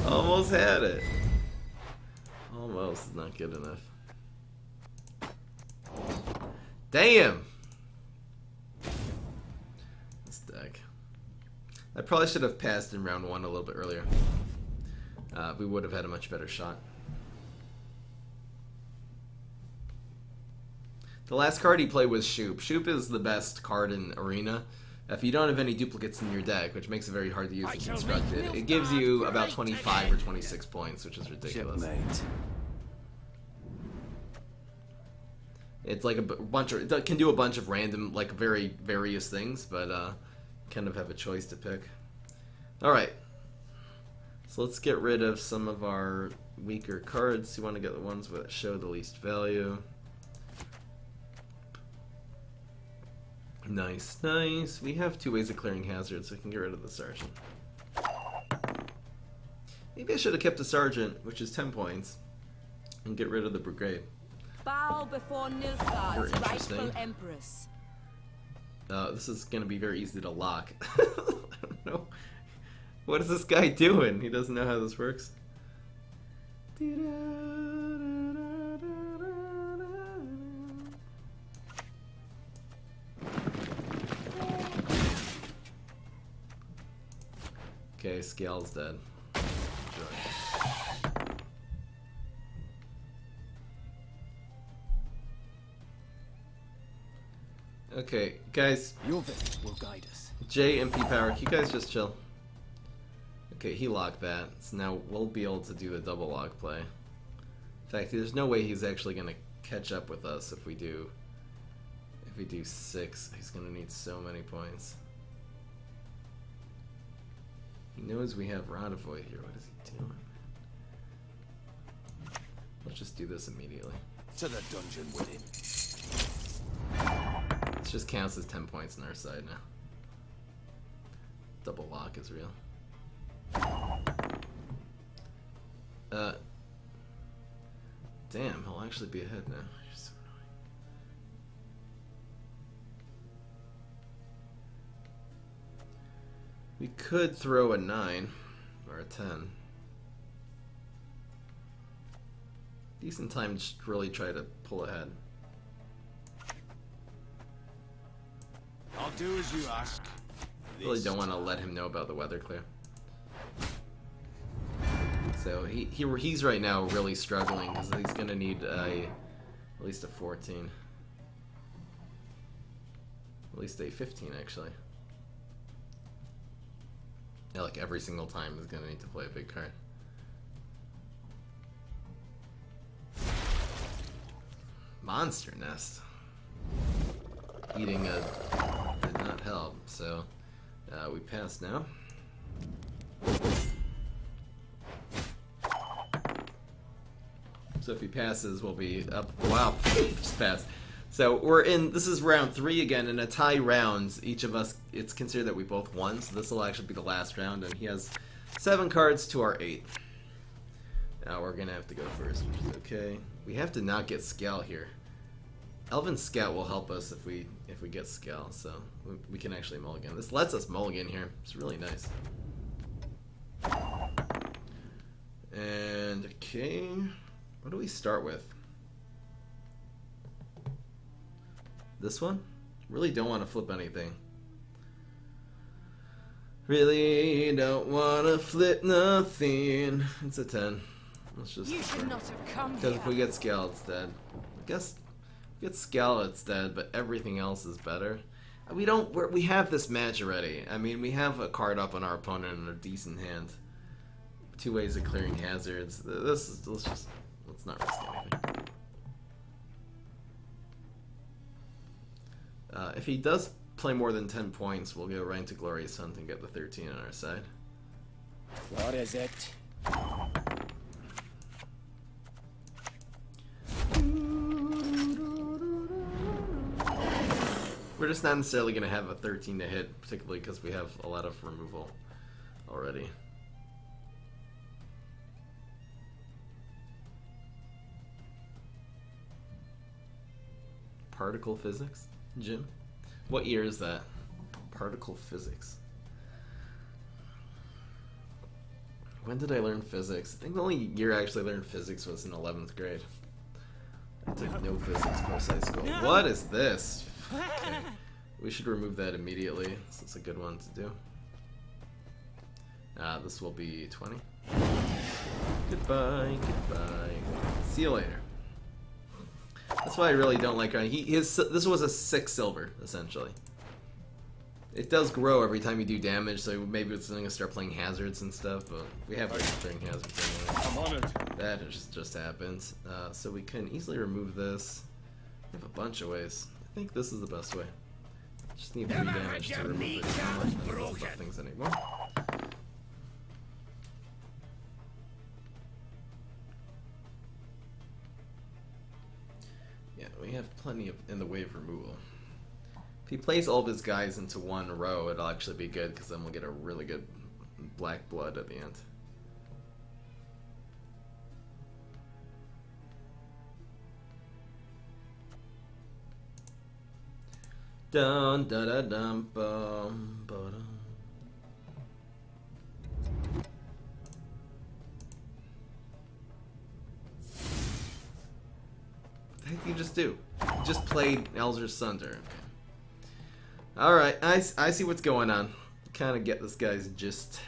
Almost had it. Almost is not good enough. Damn! This deck. I probably should have passed in round 1 a little bit earlier. We would have had a much better shot. The last card he played was Shoop. Shoop is the best card in Arena. If you don't have any duplicates in your deck, which makes it very hard to use in Constructed, it gives you about 25 or 26 points, which is ridiculous. Shipmate. It's like a bunch of, it can do a bunch of random, like very various things, but kind of have a choice to pick. Alright, so let's get rid of some of our weaker cards. You want to get the ones that show the least value. Nice, nice. We have 2 ways of clearing hazards, so we can get rid of the Sergeant. Maybe I should have kept the Sergeant, which is 10 points, and get rid of the Brigade. Bow before Nilfgaard's rightful empress. This is going to be very easy to lock. I don't know. What is this guy doing? He doesn't know how this works. Okay, Scale's dead. Enjoy. Okay, guys. Your visit will guide us. J and P power, can you guys just chill? Okay, he locked that, so now we'll be able to do the double lock play. In fact, there's no way he's actually gonna catch up with us if we do 6. He's gonna need so many points. He knows we have Radavoid here. What is he doing? Let's just do this immediately. To the dungeon with him. This just counts as 10 points on our side now. Double lock is real. Damn, he'll actually be ahead now. You're so annoying. We could throw a 9 or a 10. Decent time to really try to pull ahead. I'll do as you ask. Really don't want to let him know about the weather clear. So he's right now really struggling because he's gonna need at least a 14, at least a 15 actually. Yeah, like every single time he's gonna need to play a big card. Monster Nest. Eating did not help, so we pass now. So if he passes, we'll be up. Wow, just passed. So we're in. This is round 3 again. In a tie rounds, each of us, it's considered that we both won. So this will actually be the last round, and he has 7 cards to our 8. Now we're gonna have to go first, which is okay. We have to not get Scale here. Elven Scout will help us if we get Scale, so we can actually mulligan. This lets us mulligan here. It's really nice. And okay, what do we start with? This one? Really don't want to flip anything. Really don't want to flip nothing. It's a 10. Let's just. You should not have come Because here. if we get Scale, it's dead. I guess if we get Scale, it's dead, but everything else is better. We have this match already. I mean, we have a card up on our opponent and a decent hand. 2 ways of clearing hazards. Let's not risk anything. If he does play more than 10 points, we'll go right into Glorious Hunt and get the 13 on our side. What is it? We're just not necessarily going to have a 13 to hit, particularly because we have a lot of removal already. Particle physics? Jim? What year is that? Particle physics. When did I learn physics? I think the only year I actually learned physics was in 11th grade. I took no physics post high school. What is this? Okay. We should remove that immediately. This is a good one to do. This will be 20. Goodbye, goodbye. See you later. That's why I really don't like her. This was a 6 silver, essentially. It does grow every time you do damage, so maybe it's going to start playing hazards and stuff, but we have playing hazards anyway. I'm honored. That just happens. So we can easily remove this. We have a bunch of ways. I think this is the best way. Just need 3 damage to remove it. I don't know about things anymore. Yeah, we have plenty in the way of removal. If he plays all of his guys into one row, it'll actually be good, because then we'll get a really good black blood at the end. Dun da da dum bum ba dum. What the heck did you just do? You just played Elzer's Sunder. Okay. Alright, I see what's going on. Kind of get this guy's gist.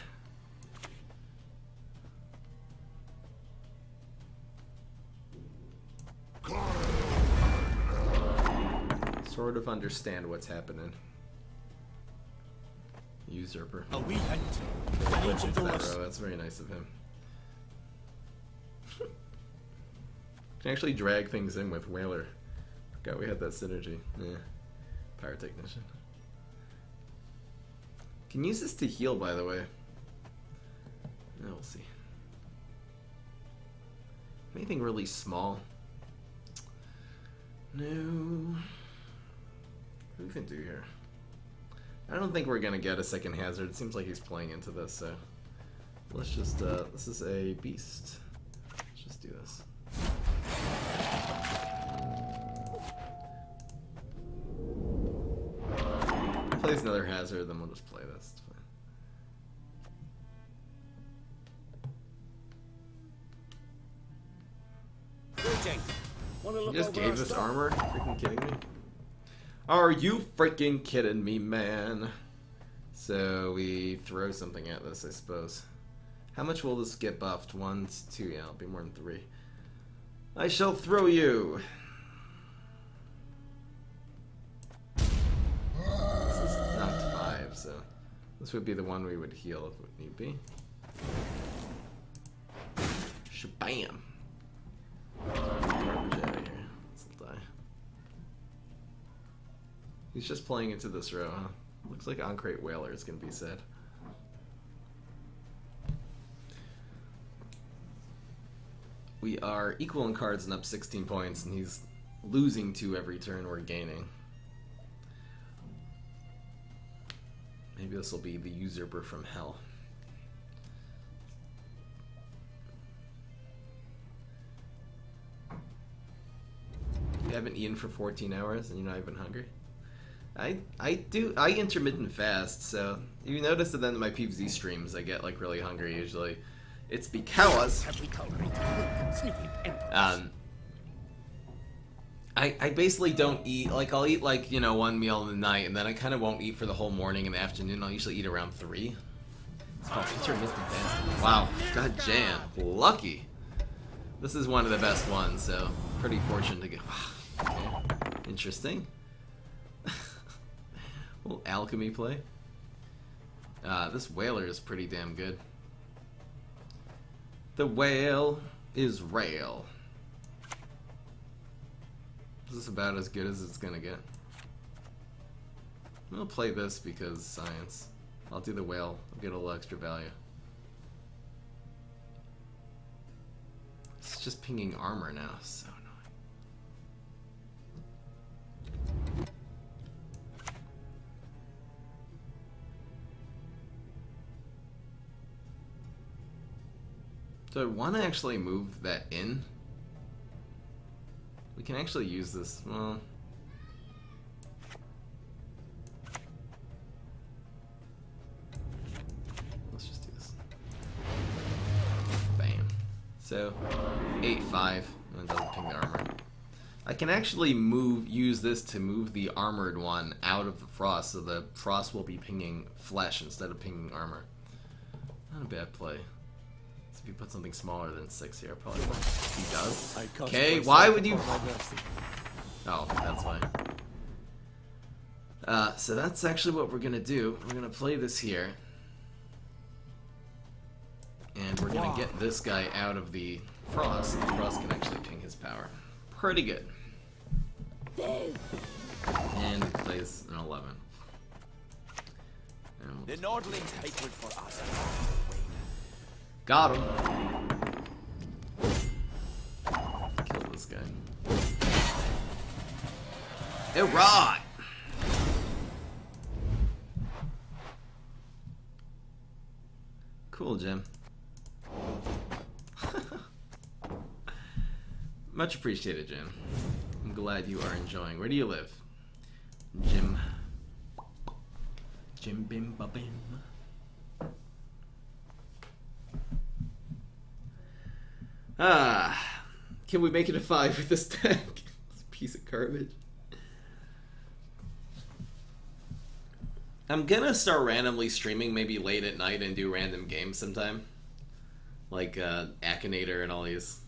Sort of understand what's happening. Usurper. A wee hint. That's very nice of him. Can actually drag things in with Whaler. Forgot we had that synergy. Yeah. Power Technician. Can use this to heal, by the way. Yeah, we'll see. Anything really small? No. What do we can do here? I don't think we're gonna get a second hazard. It seems like he's playing into this, so let's just this is a beast. Let's just do this. If he plays another hazard, then we'll just play this. It's fine. You just gave this armor? Freaking kidding me? Are you freaking kidding me, man? So we throw something at this, I suppose. How much will this get buffed? 1, 2, yeah, it'll be more than 3. I shall throw you. This is knocked 5, so this would be the one we would heal if it need be. Shabam. Garbage out of here. This'll die. He's just playing into this row, huh? Looks like On-Crate Whaler is gonna be sad. We are equal in cards and up 16 points, and he's losing 2 every turn we're gaining. Maybe this will be the usurper from hell. You haven't eaten for 14 hours and you're not even hungry? I intermittent fast, so you notice that then in my PvZ streams I get like really hungry usually. It's because I basically don't eat, like I'll eat like, you know, 1 meal in the night and then I kind of won't eat for the whole morning and the afternoon. I'll usually eat around 3. It's called intermittent fasting. Wow, god damn, lucky. This is one of the best ones, so pretty fortunate to get. Okay. Interesting. Little alchemy play. This whaler is pretty damn good. The whale is rail. This is about as good as it's gonna get. I'm gonna play this because science. I'll do the whale. I'll get a little extra value. It's just pinging armor now. So annoying. Do I want to actually move that in? We can actually use this. Well, let's just do this. Bam. So 8-5, and it doesn't ping the armor. I can actually use this to move the armored one out of the frost, so the frost will be pinging flesh instead of pinging armor. Not a bad play. If you put something smaller than 6 here, probably won't. He does. Okay, why would you? Oh, that's why. So that's actually what we're gonna do. We're gonna play this here, and we're gonna get this guy out of the frost. The frost can actually ping his power. Pretty good. And he plays an 11. And The Nordling's hatred for us. got him. Kill this guy. Alright. Cool, Jim. Much appreciated, Jim. I'm glad you are enjoying. Where do you live? Jim. Jim bim ba bim. Can we make it a 5 with this deck? This piece of garbage. I'm gonna start randomly streaming maybe late at night and do random games sometime. Like Akinator and all these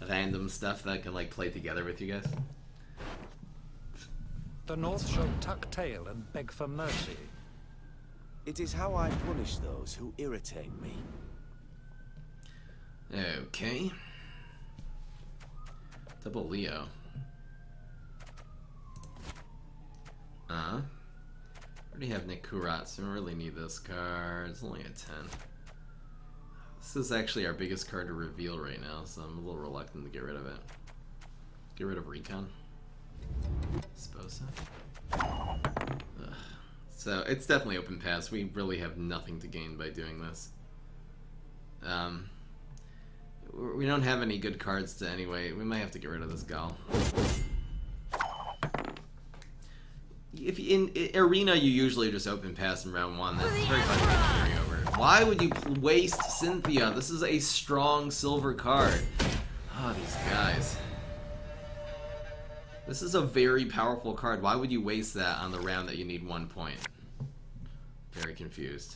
random stuff that I can like play together with you guys. The North shall tuck tail and beg for mercy. It is how I punish those who irritate me. Okay. Double Leo. Already have Nick Kurat, so I don't really need this card. It's only a 10. This is actually our biggest card to reveal right now, so I'm a little reluctant to get rid of it. Get rid of Recon. Suppose so. Ugh. So it's definitely open pass. We really have nothing to gain by doing this. We don't have any good cards to anyway. We might have to get rid of this Gal. If in Arena you usually just open pass in round 1, that's very hard to carry over. Why would you waste Cynthia? This is a strong silver card. Oh, these guys. This is a very powerful card. Why would you waste that on the round that you need 1 point? Very confused.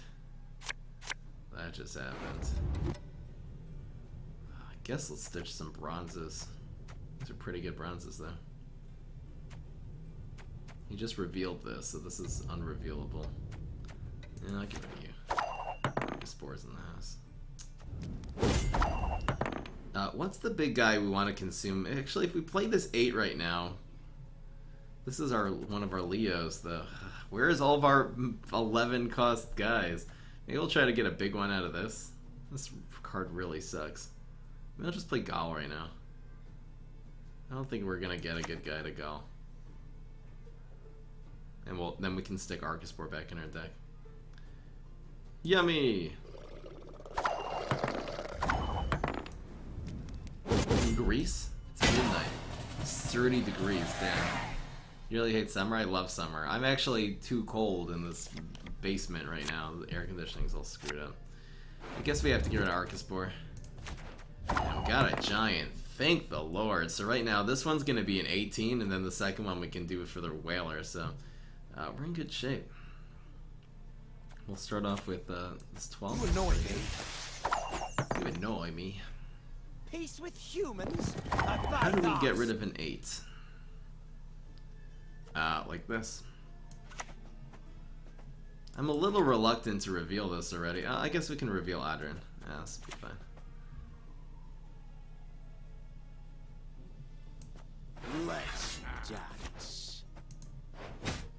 That just happened. I guess let's stitch some bronzes. These are pretty good bronzes, though. He just revealed this, so this is unrevealable. Yeah, I'll give it to you. Spores in the house. What's the big guy we want to consume? Actually, if we play this 8 right now, this is one of our Leos. Where is all of our 11 cost guys? Maybe we'll try to get a big one out of this. This card really sucks. Maybe I'll just play Gal right now. I don't think we're gonna get a good guy to Gal. And then we can stick Arcaspor back in our deck. Yummy! In Greece? It's midnight. It's 30 degrees, damn. You really hate summer? I love summer. I'm actually too cold in this basement right now. The air conditioning's all screwed up. I guess we have to get rid of Arcaspor. And we got a giant. Thank the Lord. So right now, this one's going to be an 18, and then the second one we can do it for the Whaler. So we're in good shape. We'll start off with this 12. You annoy me. You annoy me. Peace with humans? How do we get rid of an 8? Like this. I'm a little reluctant to reveal this already. I guess we can reveal Adrin. Yeah, this will be fine. Let's dance.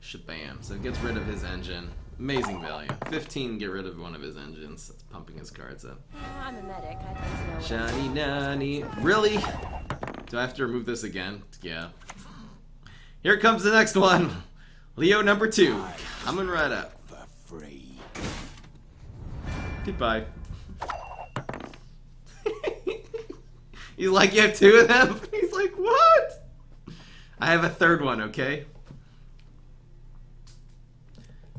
Shabam. So it gets rid of his engine. Amazing value. 15, get rid of one of his engines. That's pumping his cards up. I'm a medic. I'd like to know. Shiny nanny. Really? Do I have to remove this again? Yeah. Here comes the next one. Leo number 2. Coming right up. For free. Goodbye. He's like, you have 2 of them? He's like, what? I have a third one, okay?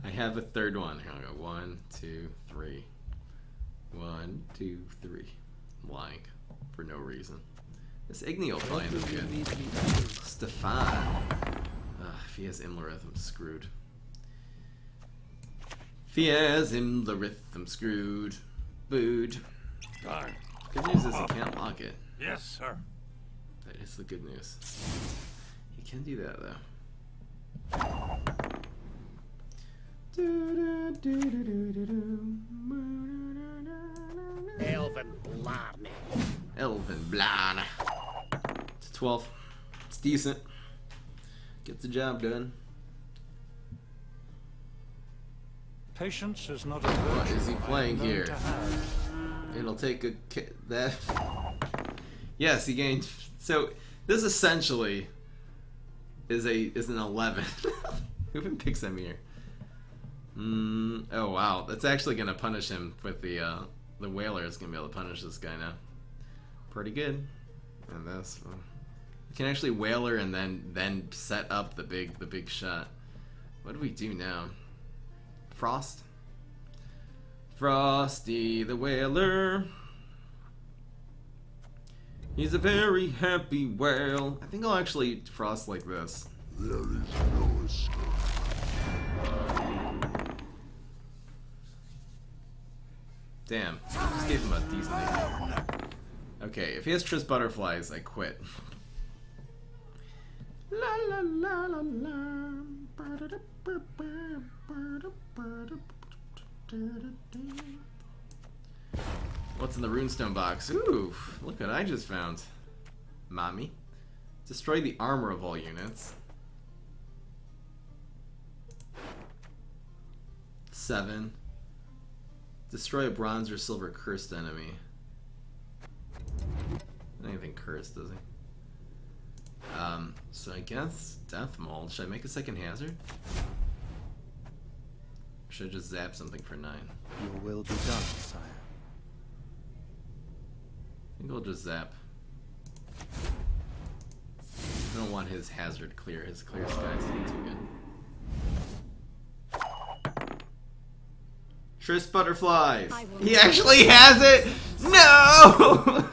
I have a third one. Here, I'll go 1, 2, 3. 1, 2, 3. I'm lying for no reason. This Igni will probably end up good. Stefan. If he has Imlerith, I'm screwed. If he has Imlerith, I'm screwed. Booed. Darn. Good news is he can't lock it. Yes, sir. That is the good news. He can do that though. Elven Blarney. Elven Blan. It's 12. It's decent. Gets the job done. Patience is not a virtue. What is he playing I am known here? to have. It'll take that. Yes, he gained. So this essentially is an 11. Who even picks him here? Oh wow, that's actually gonna punish him with the Whaler is gonna be able to punish this guy now. Pretty good. And this, well, you can actually Whaler and then set up the big shot. What do we do now? Frost. Frosty the Whaler. He's a very happy whale. I think I'll actually Frost like this. There is no escape. Damn, just gave him a decent name. Okay, if he has Tris Butterflies, I quit. La la la la la. What's in the runestone box? Ooh, look what I just found. Mommy. Destroy the armor of all units. 7. Destroy a bronze or silver cursed enemy. Anything cursed, does he? So I guess Death Mold. Should I make a second hazard? Or should I just zap something for 9? Your will be done, sire. I think I'll just zap. I don't want his hazard clear. His clear skies isn't too good. Tris Butterflies! He actually has it! No!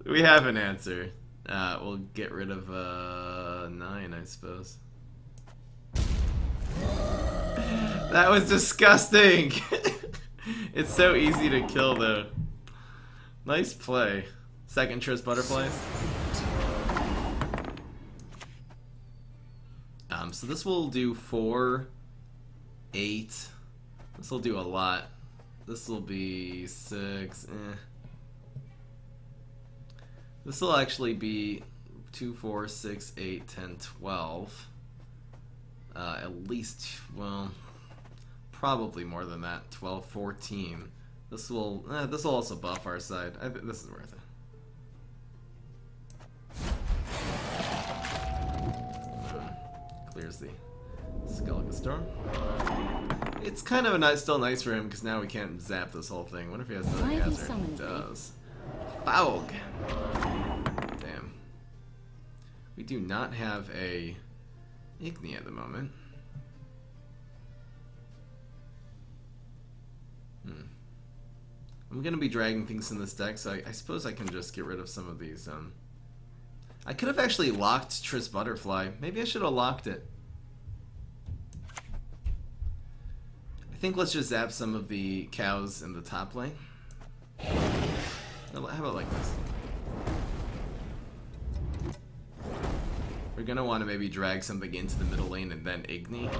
We have an answer. We'll get rid of 9, I suppose. That was disgusting! It's so easy to kill though. Nice play. Second Tris Butterflies. So this will do 4, 8. This will do a lot. This will be 6. This will actually be 2, 4, 6, 8, 10, 12. At least, well, probably more than that. 12, 14, This will also buff our side. I think this is worth it. Clears the Skeleton Storm. It's kind of still nice for him because now we can't zap this whole thing. What if he has another hazard? He does. Faug. Damn. We do not have a Igni at the moment. I'm gonna be dragging things in this deck, so I suppose I can just get rid of some of these. I could have actually locked Triss Butterfly. Maybe I should have locked it. I think let's just zap some of the cows in the top lane. How about like this? We're gonna want to maybe drag something into the middle lane and then Igni.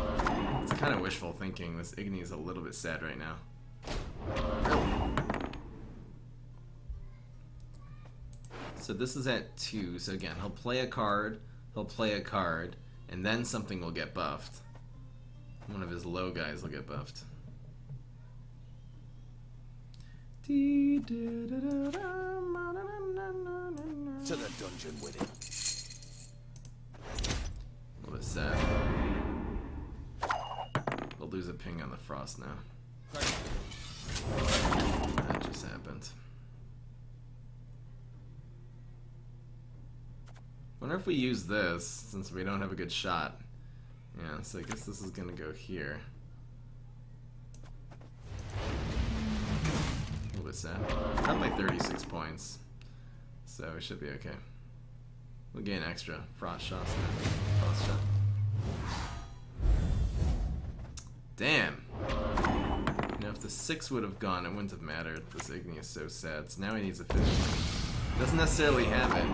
It's kind of wishful thinking. This Igni is a little bit sad right now. So this is at 2, so again, he'll play a card, and then something will get buffed. One of his low guys will get buffed. To the dungeon with it. A little bit sad. We'll lose a ping on the frost now. That just happened. Wonder if we use this, since we don't have a good shot. Yeah, so I guess this is gonna go here. A little bit sad. Got my 36 points, so we should be okay. We'll gain extra frost shots now. Frost shot. Damn! You know, if the 6 would have gone, it wouldn't have mattered. This Igni is so sad. So now he needs a 50. Doesn't necessarily have it.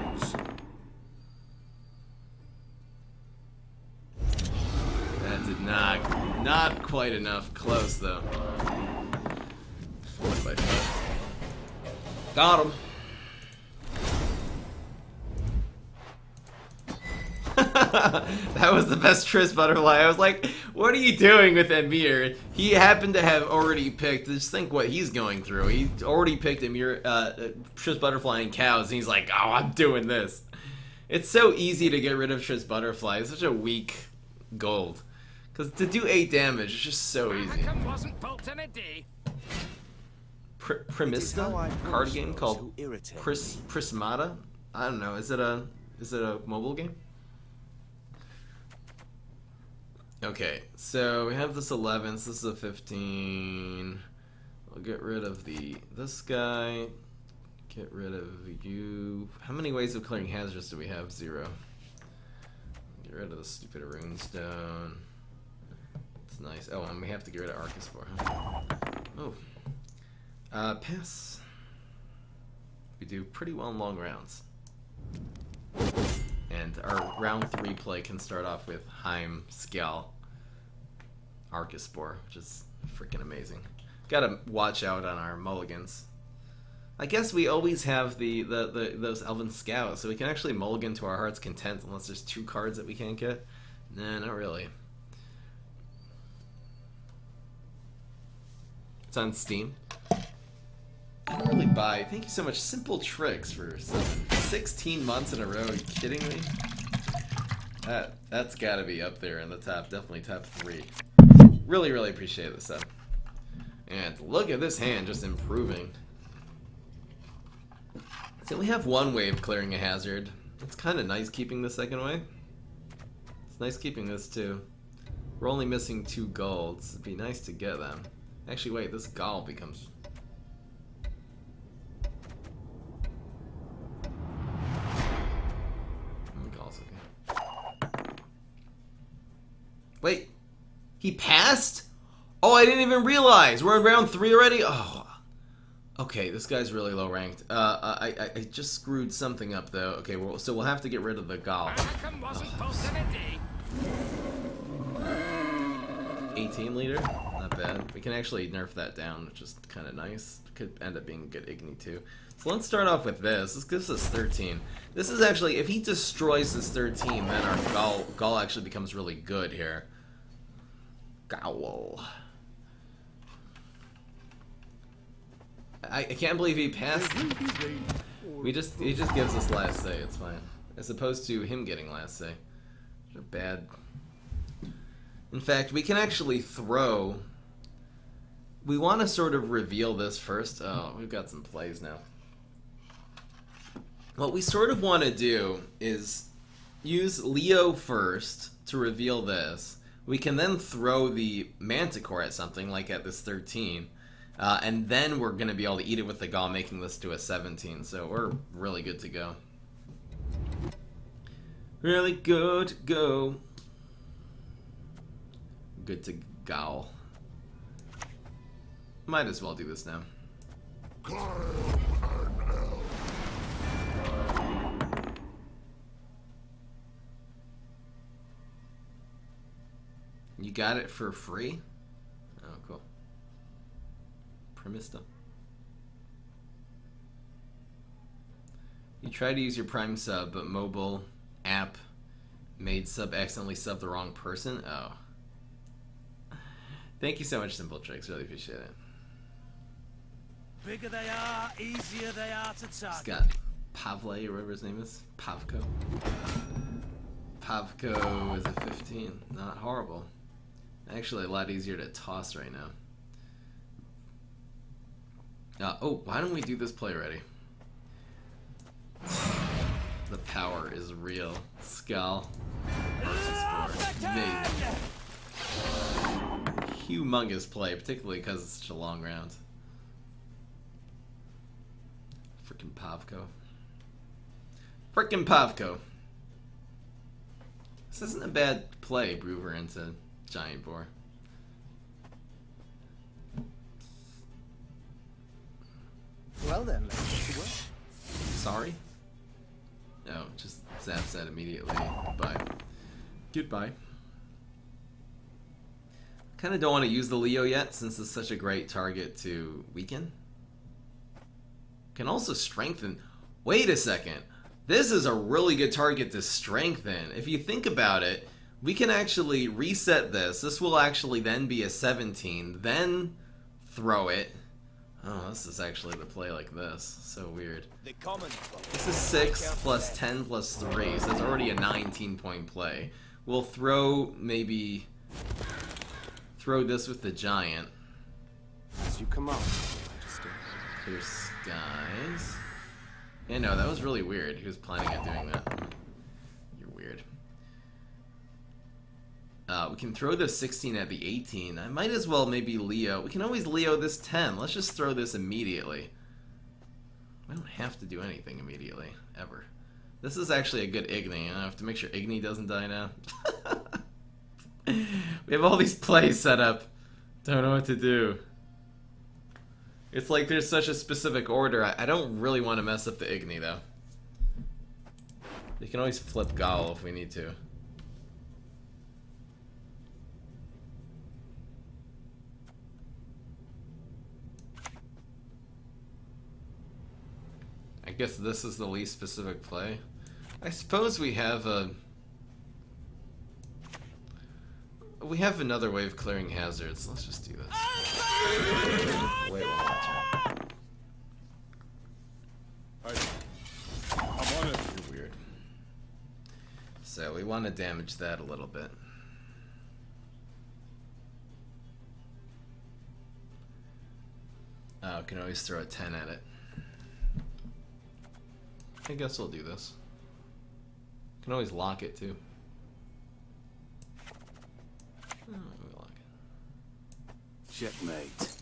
Did not quite enough. Close though. 4/5. Got him. That was the best Triss Butterfly. I was like, what are you doing with Emir? He happened to have already picked, just think what he's going through. He already picked Emir, Triss Butterfly and cows, and he's like, oh, I'm doing this. It's so easy to get rid of Triss Butterfly. It's such a weak gold. Because to do 8 damage is just so easy. Primista? Card game called Prismata? I don't know. Is it a mobile game? Okay, so we have this 11, so this is a 15. We'll get rid of this guy. Get rid of you. How many ways of clearing hazards do we have? 0. Get rid of the stupid runestone. It's nice. Oh, and we have to get rid of Arcaspore, huh? Oh. Pass. We do pretty well in long rounds. And our round 3 play can start off with Heim, Skell, Arcaspore, which is freaking amazing. Gotta watch out on our mulligans. I guess we always have those Elven Scouts, so we can actually mulligan to our heart's content unless there's 2 cards that we can't get. Nah, not really. It's on Steam. I don't really buy. Thank you so much. Simple Tricks for 16 months in a row. Are you kidding me? That's got to be up there in the top. Definitely top 3. Really, really appreciate this sub. And look at this hand just improving. So we have one way of clearing a hazard. It's kind of nice keeping the second way. It's nice keeping this too. We're only missing 2 golds. It'd be nice to get them. Actually, wait. This Gaul becomes... Wait, he passed? Oh, I didn't even realize. We're in round 3 already? Oh, okay, this guy's really low ranked. I just screwed something up though. Okay, so we'll have to get rid of the Gaul. 18 leader, not bad. We can actually nerf that down, which is kind of nice. Could end up being a good Igni too. So let's start off with this. This gives us 13. This is actually, if he destroys this 13, then our Gaul actually becomes really good here. Gaul. I can't believe he passed. He just gives us last say. It's fine, as opposed to him getting last say. They're bad. In fact, we can actually throw. We want to sort of reveal this first. Oh, we've got some plays now. What we sort of want to do is use Leo first to reveal this. We can then throw the Manticore at something, like at this 13. And then we're going to be able to eat it with the Gaul, making this to a 17. So we're really good to go. Really good to go. Good to go. Might as well do this now. You got it for free? Oh, cool. Primista. You tried to use your Prime sub, but mobile app made sub accidentally sub the wrong person? Oh. Thank you so much, Simple Tricks. Really appreciate it. Bigger they are, easier they are to He's target. got Pavle, or whatever his name is. Pavko. Pavko is a 15. Not horrible. Actually, a lot easier to toss right now. Oh, why don't we do this play already? The power is real. Skull versus 4. Amazing. Humongous play, particularly because it's such a long round. Frickin' Pavko. Frickin' Pavko. This isn't a bad play, Brewer into Giant Boar. Well then, let's get to work. Sorry? No, just zaps that immediately. Bye. Goodbye. Kinda don't want to use the Leo yet, since it's such a great target to weaken. Can also strengthen. Wait a second. This is a really good target to strengthen. If you think about it, we can actually reset this. This will actually then be a 17, then throw it. Oh, this is actually the play like this. So weird. The common This is 6 plus 10 plus 3, so it's already a 19-point play. We'll throw, maybe, throw this with the giant. As you command, Majesty. Clear skies. Yeah, no, that was really weird. He was planning on doing that. You're weird. We can throw this 16 at the 18. I might as well maybe Leo. We can always Leo this 10. Let's just throw this immediately. I don't have to do anything immediately, ever. This is actually a good Igni. I have to make sure Igni doesn't die now. We have all these plays set up. Don't know what to do. It's like there's such a specific order. I don't really want to mess up the Igni, though. You can always flip Gaul if we need to. I guess this is the least specific play. I suppose we have a... We have another way of clearing hazards. Let's just do this. Wait one more turn. I'm on it. You're weird. So we want to damage that a little bit. Oh, can always throw a 10 at it. I guess we'll do this. Can always lock it too. Oh, we lock it. Checkmate.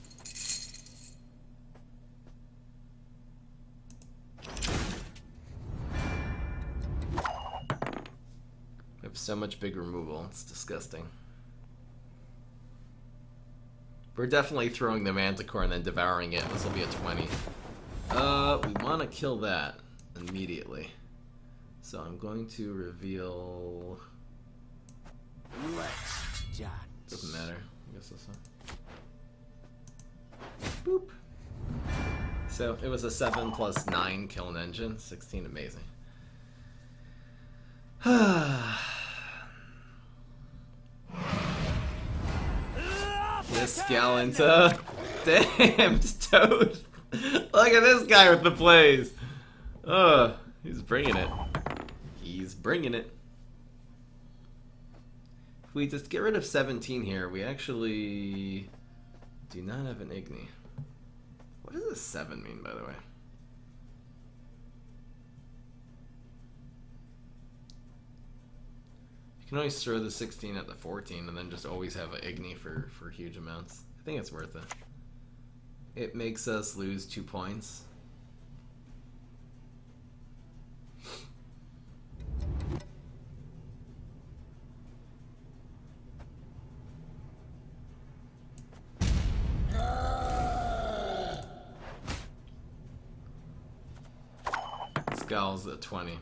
We have so much big removal, it's disgusting. We're definitely throwing the Manticore and then devouring it. This will be a 20. We want to kill that immediately. So I'm going to reveal... Let's dance. Doesn't matter. I guess this one. Boop. So it was a 7 plus 9 kill an engine. 16, amazing. This Galanta. Damn, Toad. Look at this guy with the plays. Oh, he's bringing it. He's bringing it. If we just get rid of 17 here, we actually do not have an Igni. What does a 7 mean, by the way? You can always throw the 16 at the 14 and then just always have an Igni for huge amounts. I think it's worth it. It makes us lose 2 points. Scowls at 20.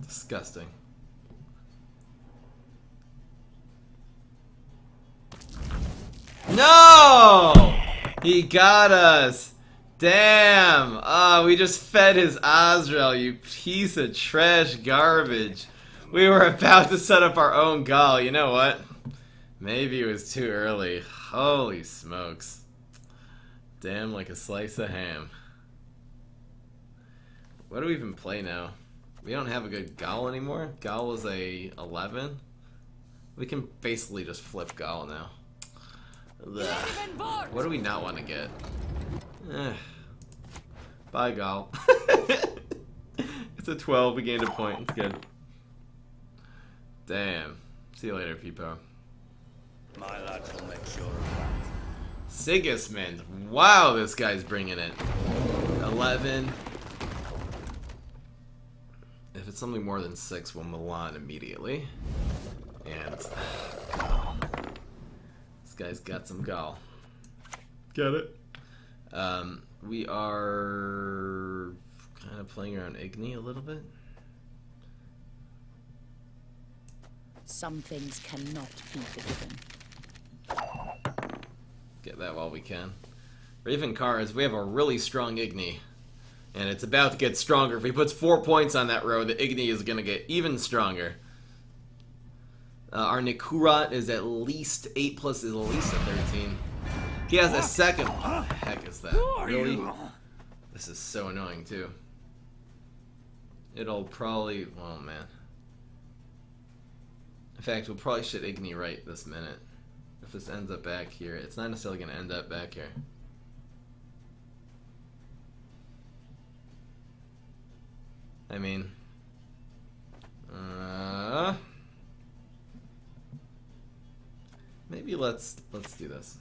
Disgusting. No! He got us! Damn! Oh, we just fed his Azrael, you piece of trash garbage. We were about to set up our own Gaul. You know what? Maybe it was too early. Holy smokes. Damn, like a slice of ham. What do we even play now? We don't have a good Gaul anymore. Gaul was a 11. We can basically just flip Gaul now. Ugh. What do we not want to get? Bye, Gaul. It's a 12. We gained a point. It's good. Damn. See you later, Peepo. My lads will make sure of that. Sigismund. Wow, this guy's bringing it. 11. If it's something more than 6, we'll Milan immediately. And this guy's got some Gaul. Get it? We are kind of playing around Igni a little bit. Some things cannot be forgiven. Get that while we can. Raven Cars, we have a really strong Igni. And it's about to get stronger. If he puts 4 points on that row, the Igni is going to get even stronger. Our Nikurat is at least 8 plus is at least a 13. He has a second. What the heck is that? Really? This is so annoying too. It'll probably. Oh man. In fact, we'll probably should Igni right this minute. If this ends up back here, it's not necessarily going to end up back here. I mean, maybe let's do this.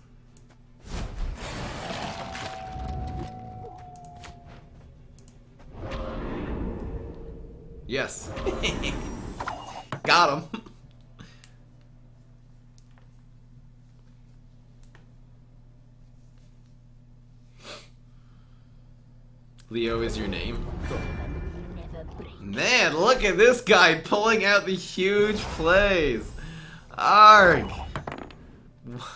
Yes. Got him. Leo is your name? Man, look at this guy pulling out the huge plays. Arg.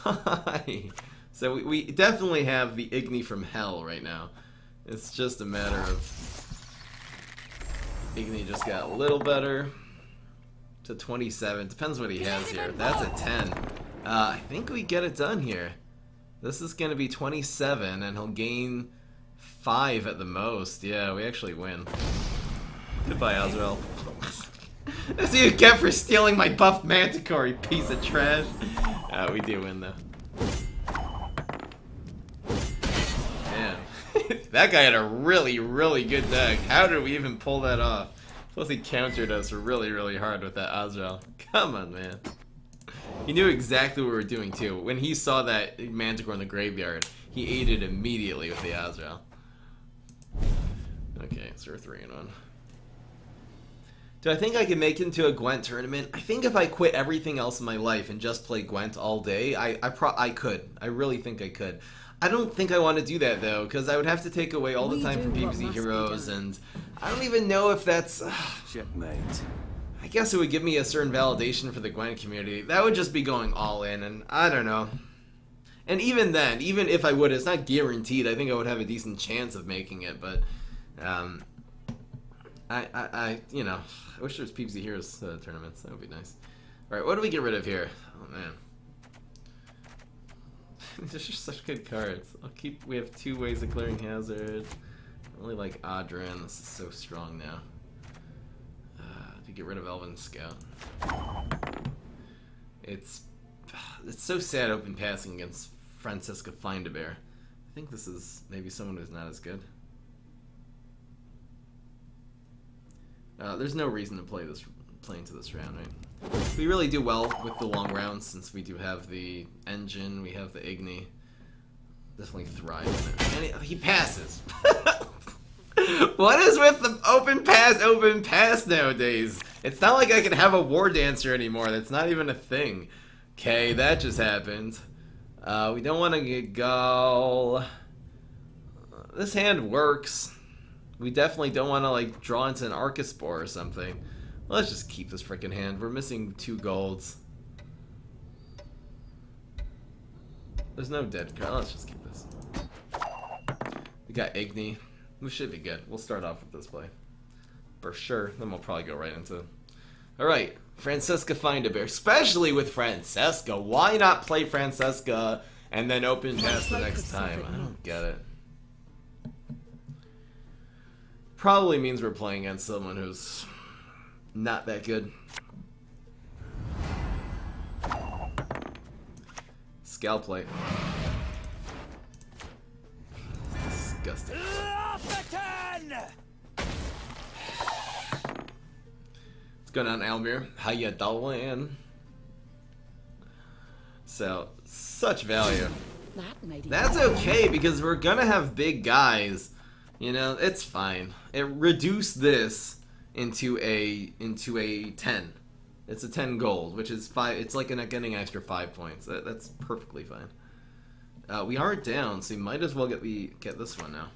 Why? So we definitely have the Igni from hell right now. It's just a matter of Igni just got a little better to 27. Depends what he has here. That's a 10. I think we get it done here. This is going to be 27, and he'll gain 5 at the most. Yeah, we actually win. Goodbye, Azrael. That's what you get for stealing my buffed Manticore, you piece of trash. We do win, though. Damn. That guy had a really, really good deck. How did we even pull that off? Plus he countered us really, really hard with that Azrael. Come on, man. He knew exactly what we were doing, too. When he saw that Manticore in the graveyard, he ate it immediately with the Azrael. Okay, so we're 3-1. Do I think I can make it into a Gwent tournament? I think if I quit everything else in my life and just play Gwent all day, I could. I really think I could. I don't think I want to do that, though, because I would have to take away all the time from PvZ Heroes, and I don't even know if that's... Checkmate. I guess it would give me a certain validation for the Gwent community. That would just be going all in, and I don't know. And even then, even if I would, it's not guaranteed. I think I would have a decent chance of making it, but... you know, I wish there was PvZ Heroes tournaments. That would be nice. Alright, what do we get rid of here? Oh, man. These are just such good cards. We have 2 ways of clearing hazard. I really like Adrian. This is so strong now. To get rid of Elven Scout. It's so sad open passing against Francisca Find-A-Bear. I think this is maybe someone who's not as good. There's no reason to play into this round, right? We really do well with the long rounds since we do have the engine, we have the Igni. Definitely thrive in it. And he passes. What is with the open pass nowadays? It's not like I can have a War Dancer anymore. That's not even a thing. Okay, that just happened. We don't want to get Gull. This hand works. We definitely don't want to like draw into an Arcaspore or something. Let's just keep this freaking hand. We're missing 2 golds. There's no dead card. Let's just keep this. We got Igni. We should be good. We'll start off with this play. For sure. Then we'll probably go right into... Alright. Francisca Find-A-Bear. Especially with Francesca. Why not play Francesca and then open pass the next time? I don't get it. Probably means we're playing against someone who's not that good. Scalp plate. Disgusting. What's going on, Almir? How you doing? So, such value. That's okay because we're gonna have big guys. You know, it's fine. It reduced this into a 10. It's a 10 gold, which is 5. It's like getting an extra 5 points. That's perfectly fine. We are down, so you might as well get this one now.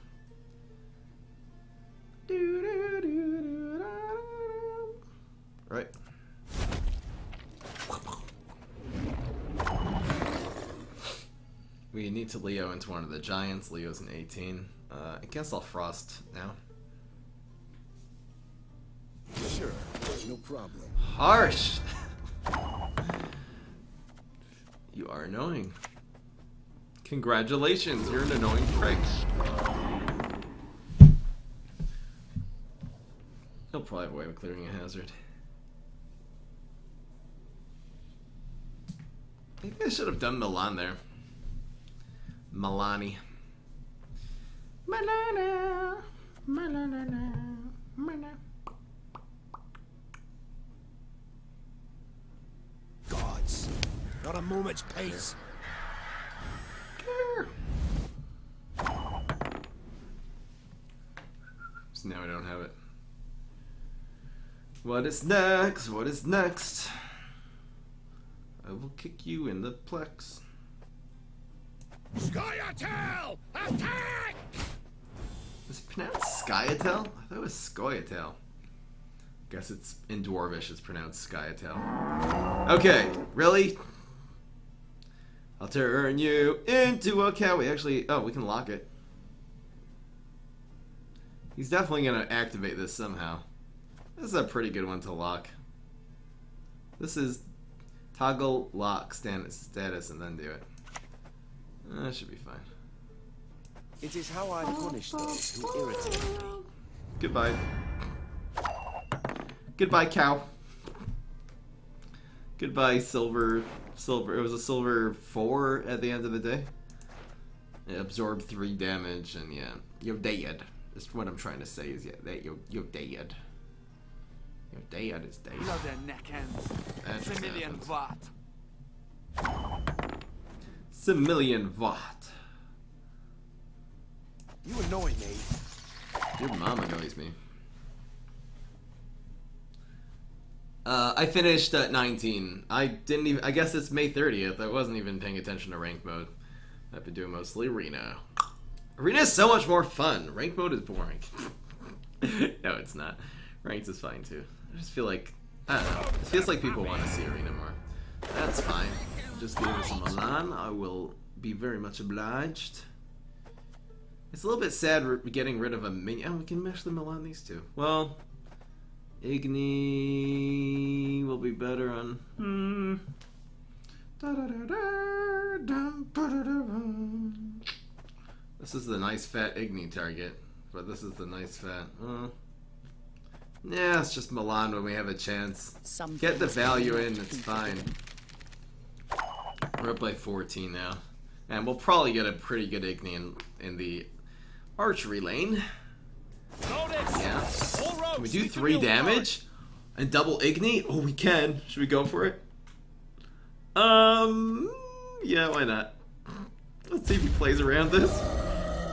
Right. We need to Leo into one of the giants. Leo's an 18. I guess I'll Frost now. Sure, no problem. Harsh! You are annoying. Congratulations, you're an annoying prick. He'll probably have a way of clearing a hazard. Maybe I should have done Milan there. Milani. Milana. Milana. Milana. Gods, not a moment's pace. So now I don't have it. What is next? What is next? I will kick you in the plex. Scoia'tael! Attack! Is it pronounced Skyatel? I thought it was Scoia'tael. Guess it's in Dwarvish, it's pronounced Skyatel. Okay, really? I'll turn you into a cow. We actually, we can lock it. He's definitely gonna activate this somehow. This is a pretty good one to lock. This is toggle lock status and then do it. That should be fine. It is how I punish those who irritate me. Goodbye. Goodbye, cow. Goodbye, silver. It was a silver 4 at the end of the day. It absorbed 3 damage, and yeah, you're dead. That's what I'm trying to say. Is that you're dead. Your dad is dead. Blood and neck ends. Similian Vat. Similian Vat. You annoy me. Your mom annoys me. I finished at 19. I didn't even. I guess it's May 30th. I wasn't even paying attention to rank mode. I've been doing mostly arena. Arena is so much more fun. Rank mode is boring. No, it's not. Ranked is fine too. I just feel like, I don't know. It feels like people want to see arena more. That's fine. Just give us some Milan. I will be very much obliged. It's a little bit sad getting rid of a minion. Oh, we can mesh the Milan these two. Well, Igni will be better on. This is the nice fat Igni target, but this is the nice fat. Yeah, it's just Milan when we have a chance. Get the value in, it's fine. We're up by 14 now. And we'll probably get a pretty good Igni in the archery lane. Yeah. Can we do 3 damage? And double Igni? Oh, we can. Should we go for it? Yeah, why not? Let's see if he plays around this.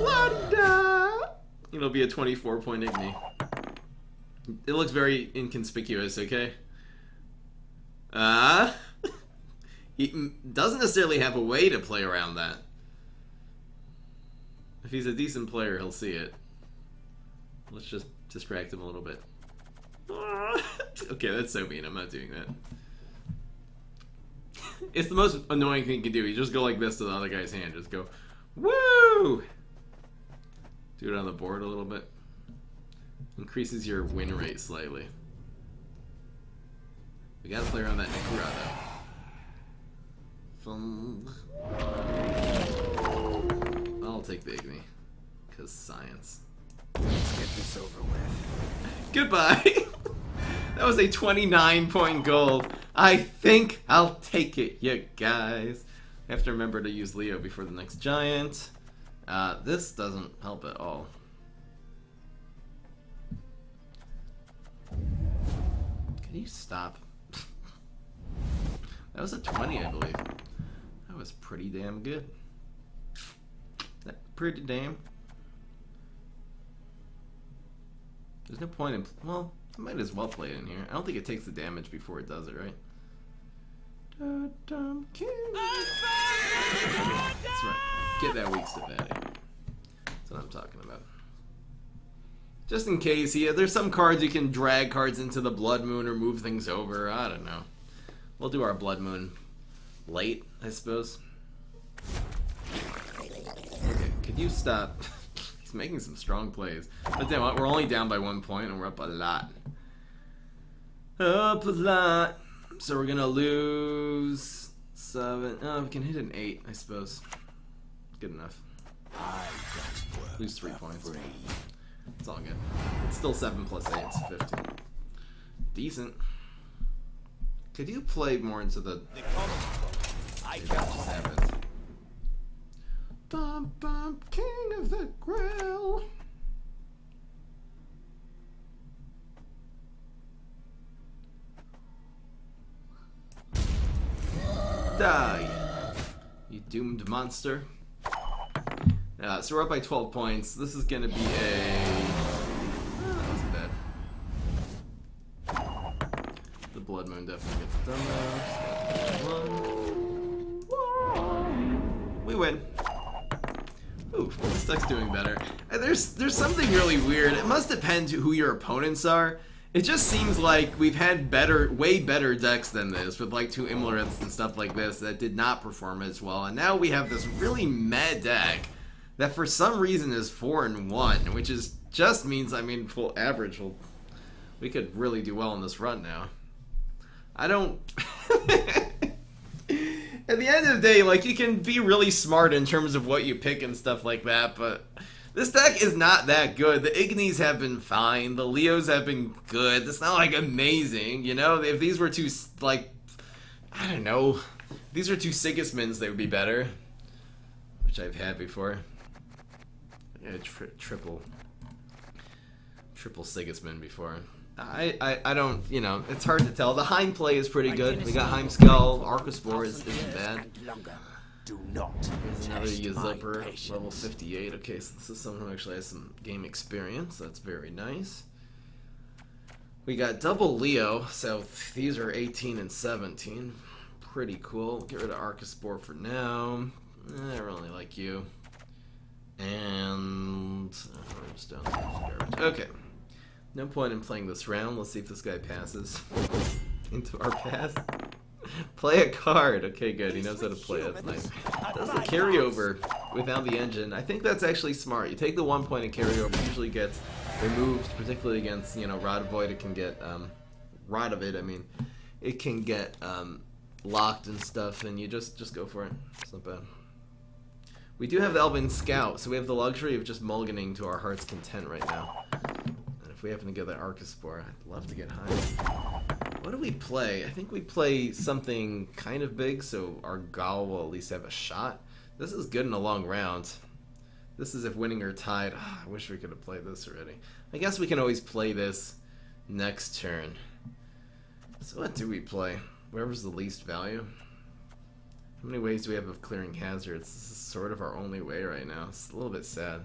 La-da! It'll be a 24-point Igni. It looks very inconspicuous, okay? He doesn't necessarily have a way to play around that. If he's a decent player, he'll see it. Let's just distract him a little bit. Okay, that's so mean. I'm not doing that. It's the most annoying thing you can do. You just go like this to the other guy's hand. Just go, woo! Do it on the board a little bit. Increases your win rate slightly. We gotta play around that Nikura though. I'll take the Igni. Because science. Let's get this over with. Goodbye! That was a 29-point gold. I think I'll take it, you guys. I have to remember to use Leo before the next giant. This doesn't help at all. Can you stop? That was a 20, I believe. That was pretty damn good. Pretty damn. There's no point in... Well, I might as well play it in here. I don't think it takes the damage before it does it, right? That's right. Get that weak stuff out of here. That's what I'm talking about. Just in case, there's some cards you can drag cards into the Blood Moon or move things over. I don't know. We'll do our Blood Moon late, I suppose. Okay, could you stop? He's making some strong plays. But then what? We're only down by 1 point and we're up a lot. Up a lot. So we're gonna lose 7. Oh, we can hit an 8, I suppose. Good enough. Lose 3 points. It's all good. It's still 7 plus 8, it's 15. Decent. Could you play more into the... Maybe I'll just have it. Bum bum, king of the grill. Die, you doomed monster. So we're up by 12 points. This is gonna be a... that wasn't bad. The Blood Moon definitely gets done though. We win. Ooh, this deck's doing better. There's something really weird. It must depend who your opponents are. It just seems like we've had way better decks than this, with like 2 Imleriths and stuff like this that did not perform as well. And now we have this really meh deck that for some reason is 4-1, which is just means, I mean, full average, we could really do well in this run now. I don't... At the end of the day, like, you can be really smart in terms of what you pick and stuff like that, but this deck is not that good. The Ignis have been fine. The Leos have been good. It's not, like, amazing, you know? If these were 2, like, I don't know. If these were 2 Sigismunds, they would be better. Which I've had before. Yeah, triple Sigismund before. I don't, you know, it's hard to tell. The Heim play is pretty good. We got Heim Skull, Archospore isn't bad. There's another Yazupper, level 58. Okay, so this is someone who actually has some game experience. That's very nice. We got double Leo, so these are 18 and 17. Pretty cool. Get rid of Archospore for now. I really like you. And... okay. No point in playing this round. Let's see if this guy passes into our path. Play a card. Okay, good. He knows how to play. That's nice. Does the carryover without the engine. I think that's actually smart. You take the 1 point and carryover usually gets removed, particularly against, you know, Rod of Void. It can get, Rod of it, I mean, it can get locked and stuff, and you just go for it. It's not bad. We do have the Elven Scout, so we have the luxury of just mulliganing to our heart's content right now. And if we happen to get that Arcaspore, I'd love to get high. What do we play? I think we play something kind of big, so our Gaul will at least have a shot. This is good in a long round. This is if winning or tied. Oh, I wish we could have played this already. I guess we can always play this next turn. So what do we play? Whatever's the least value. How many ways do we have of clearing hazards? This is sort of our only way right now. It's a little bit sad.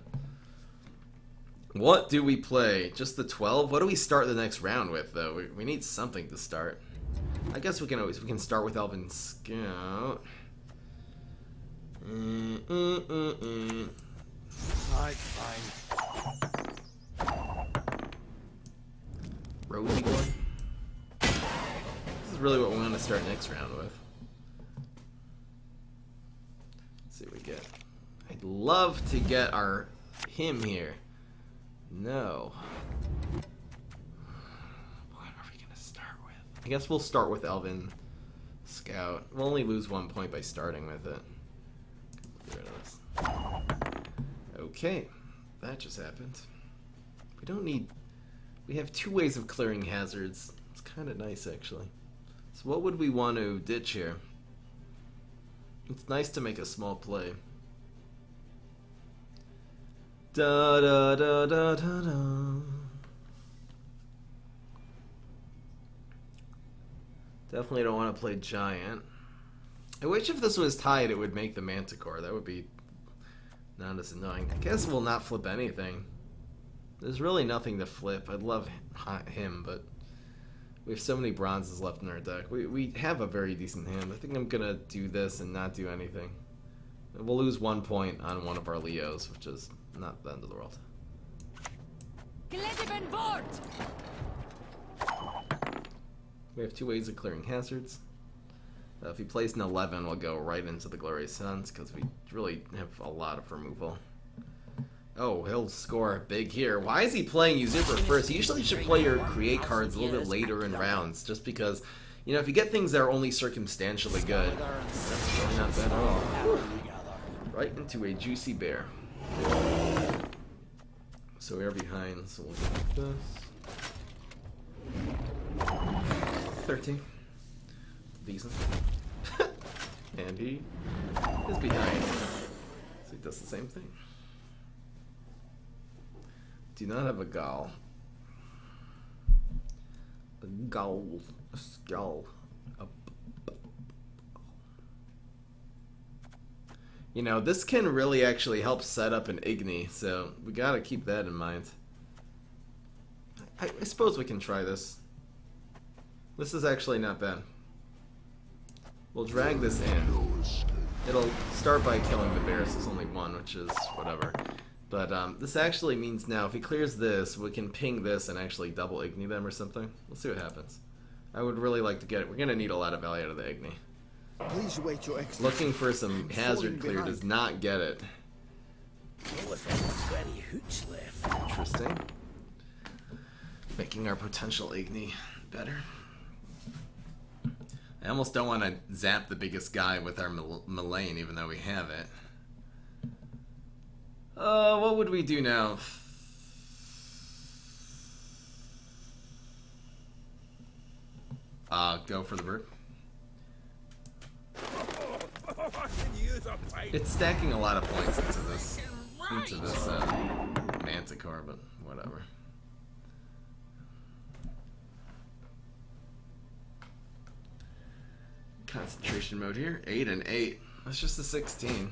What do we play? Just the 12? What do we start the next round with, though? We need something to start. I guess we can start with Elven Scout. Fine. Rosy one. This is really what we want to start next round with. Let's see what we get. I'd love to get him here. No. What are we gonna start with? I guess we'll start with Elven Scout. We'll only lose 1 point by starting with it. Get rid of this. Okay, that just happened. We don't need. We have 2 ways of clearing hazards. It's kind of nice, actually. So what would we want to ditch here? It's nice to make a small play. Da da da da da da. Definitely don't want to play Giant. I wish if this was tied it would make the Manticore. That would be not as annoying. I guess we'll not flip anything. There's really nothing to flip. I'd love him, but we have so many bronzes left in our deck. We have a very decent hand. I think I'm going to do this and not do anything. We'll lose 1 point on one of our Leos, which is not the end of the world. We have 2 ways of clearing hazards. If he plays an 11, we'll go right into the Glorious Suns, because we really have a lot of removal. Oh, he'll score big here. Why is he playing Usurper first? He usually should play your create cards a little bit later in rounds, just because, you know, if you get things that are only circumstantially good, that's really not bad at all. Whew. Right into a juicy bear. So we are behind, so we'll get this. 13. Decent. And he is behind. So he does the same thing. Do not have a Gaul. A Gaul. A skull. You know, this can really actually help set up an Igni, so we gotta keep that in mind. I suppose we can try this. This is actually not bad. We'll drag this in. It'll start by killing the bears. There's only one, which is whatever. But this actually means now if he clears this, we can ping this and actually double Igni them or something. We'll see what happens. I would really like to get it. We're going to need a lot of value out of the Igni. Please wait your extra. Looking for some hazard clear does not get it. Interesting. Making our potential Igni better. I almost don't want to zap the biggest guy with our Mullane, even though we have it. What would we do now? Go for the bird. It's stacking a lot of points into this Manticore, but whatever. Concentration mode here. 8 and 8. That's just a 16.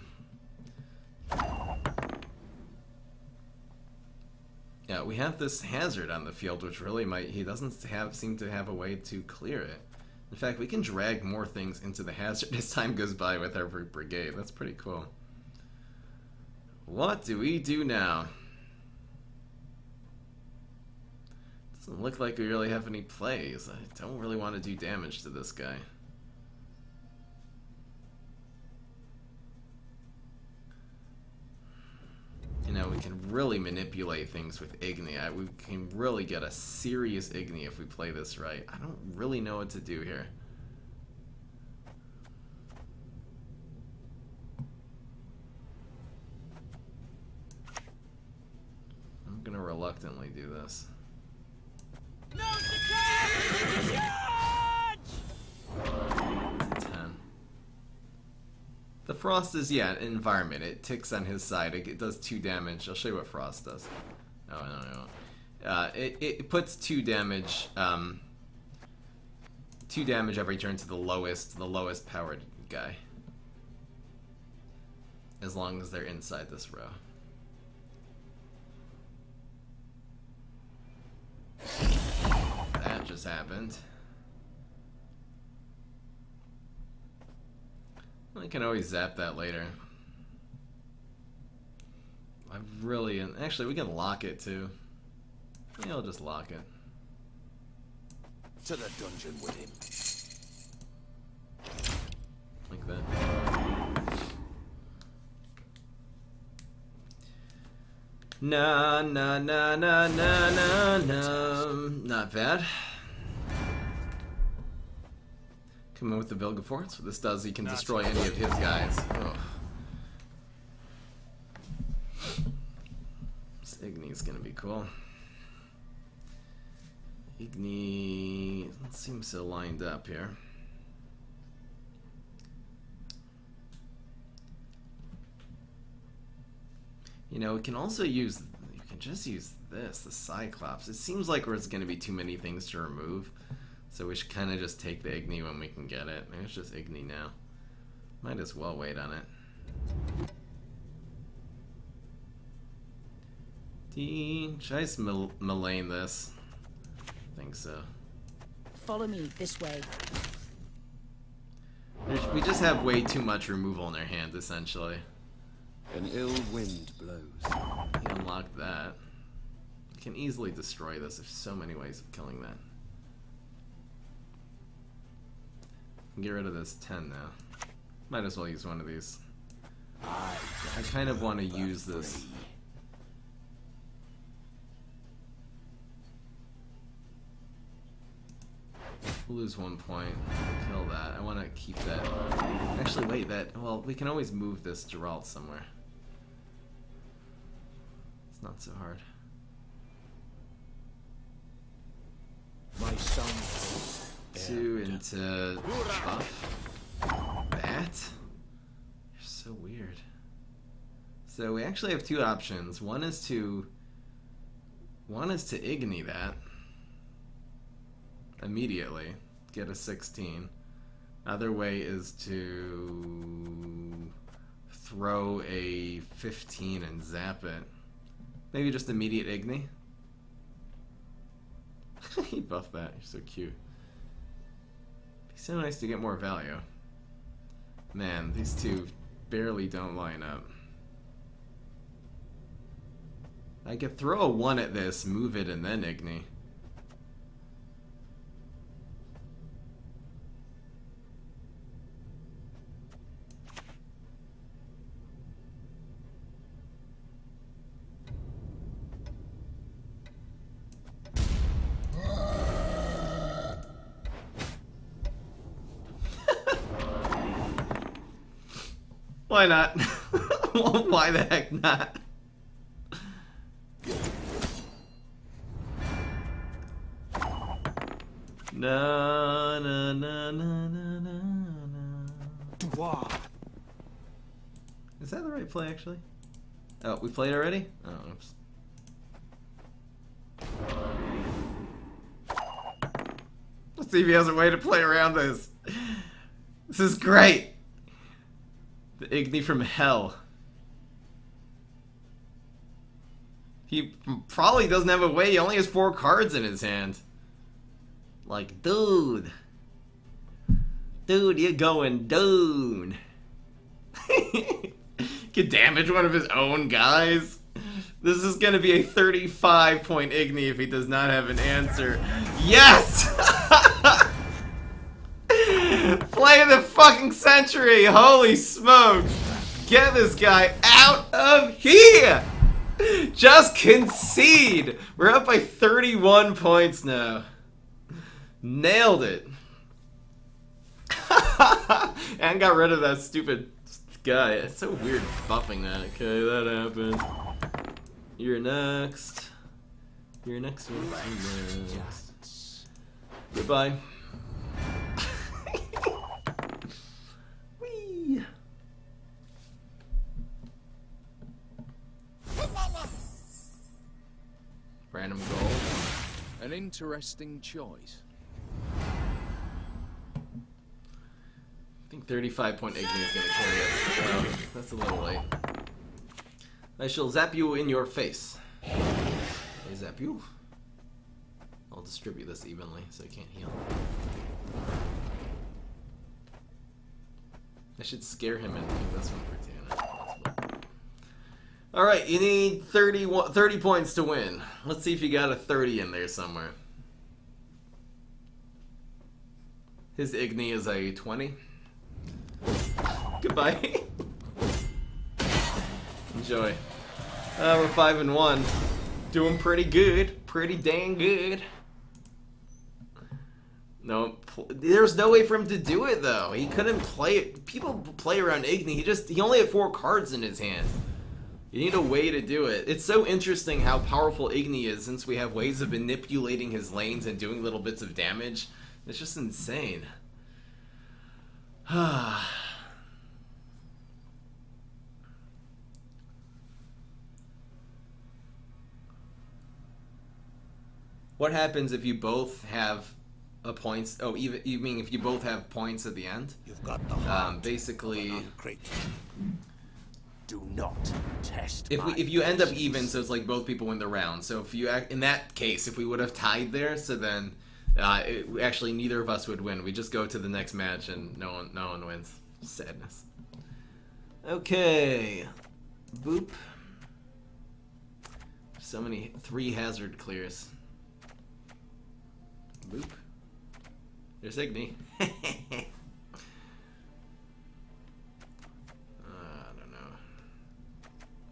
Yeah, we have this hazard on the field, which really might. He doesn't seem to have a way to clear it. In fact, we can drag more things into the hazard as time goes by with every brigade. That's pretty cool. What do we do now? Doesn't look like we really have any plays. I don't really want to do damage to this guy. You know, we can really manipulate things with Igni. We can really get a serious Igni if we play this right. I don't really know what to do here. reluctantly do this. No security! Charge! 10. The frost is, yeah, an environment. It ticks on his side. It does 2 damage. I'll show you what frost does. Oh, no. It puts 2 damage. 2 damage every turn to the lowest powered guy. As long as they're inside this row. That just happened. I can always zap that later. Actually, we can lock it too. Yeah, I'll just lock it. To the dungeon with him. Like that. Na na na na na na na. Not bad. Come in with the Vilgaforce. What this does, he can destroy any of his guys. Ugh. This Igni's gonna be cool. Igni seems so lined up here. You know, we can also use, you can just use this, the Cyclops. It seems like there's going to be too many things to remove, so we should kind of just take the Igni when we can get it. Maybe it's just Igni now. Might as well wait on it. Should I just Malane this? I think so. Follow me this way. We just have way too much removal in our hand, essentially. An ill wind blows. He unlocked that. You can easily destroy this. There's so many ways of killing that. Get rid of this 10 now. Might as well use one of these. I kind of want to use this. Lose 1 point. Kill that. I want to keep that. Actually, wait. Well, we can always move this Geralt somewhere. It's not so hard. My son. 2 into buff. That? You're so weird. So we actually have 2 options. One is to Igni that immediately, get a 16. Other way is to throw a 15 and zap it. Maybe just immediate Igni. He buffed that. You're so cute. Be so nice to get more value. Man, these two barely don't line up. I could throw a 1 at this, move it, and then Igni. Why not? Why the heck not? Na na na na na na na. Is that the right play actually? Oh, we played already? Oh, oops. Let's see if he has a way to play around this. This is great. The Igni from hell. He probably doesn't have a way. He only has 4 cards in his hand. Like, dude. Dude, you're going down. Could damage one of his own guys. This is going to be a 35-point Igni if he does not have an answer. Yes! Play of the fucking century! Holy smokes! Get this guy out of here! Just concede! We're up by 31 points now. Nailed it. And got rid of that stupid guy. It's so weird buffing that. Okay, that happened. You're next. Your next one. Next. Goodbye. Whee! Random gold. An interesting choice. I think 35 point Igni is going to carry us. So that's a little late. I shall zap you in your face. I zap you. I'll distribute this evenly so you can't heal. I should scare him and keep this one for 2. Alright, you need 30 points to win. Let's see if you got a 30 in there somewhere. His Igni is a 20. Goodbye. Enjoy. We're 5-1. Doing pretty good. Pretty dang good. No, there's no way for him to do it though. He couldn't play it. People play around Igni. He only had 4 cards in his hand. You need a way to do it. It's so interesting how powerful Igni is since we have ways of manipulating his lanes and doing little bits of damage. It's just insane. What happens if you both have a points? Oh, even you mean if you both have points at the end? You've got the heart basically, of an ungrateful. Do not test if you end up even, so it's like both people win the round. So if you in that case, if we would have tied there, so then actually neither of us would win. We just go to the next match and no one wins. Sadness. Okay, boop. So many 3 hazard clears. Boop. There's Igni. I don't know.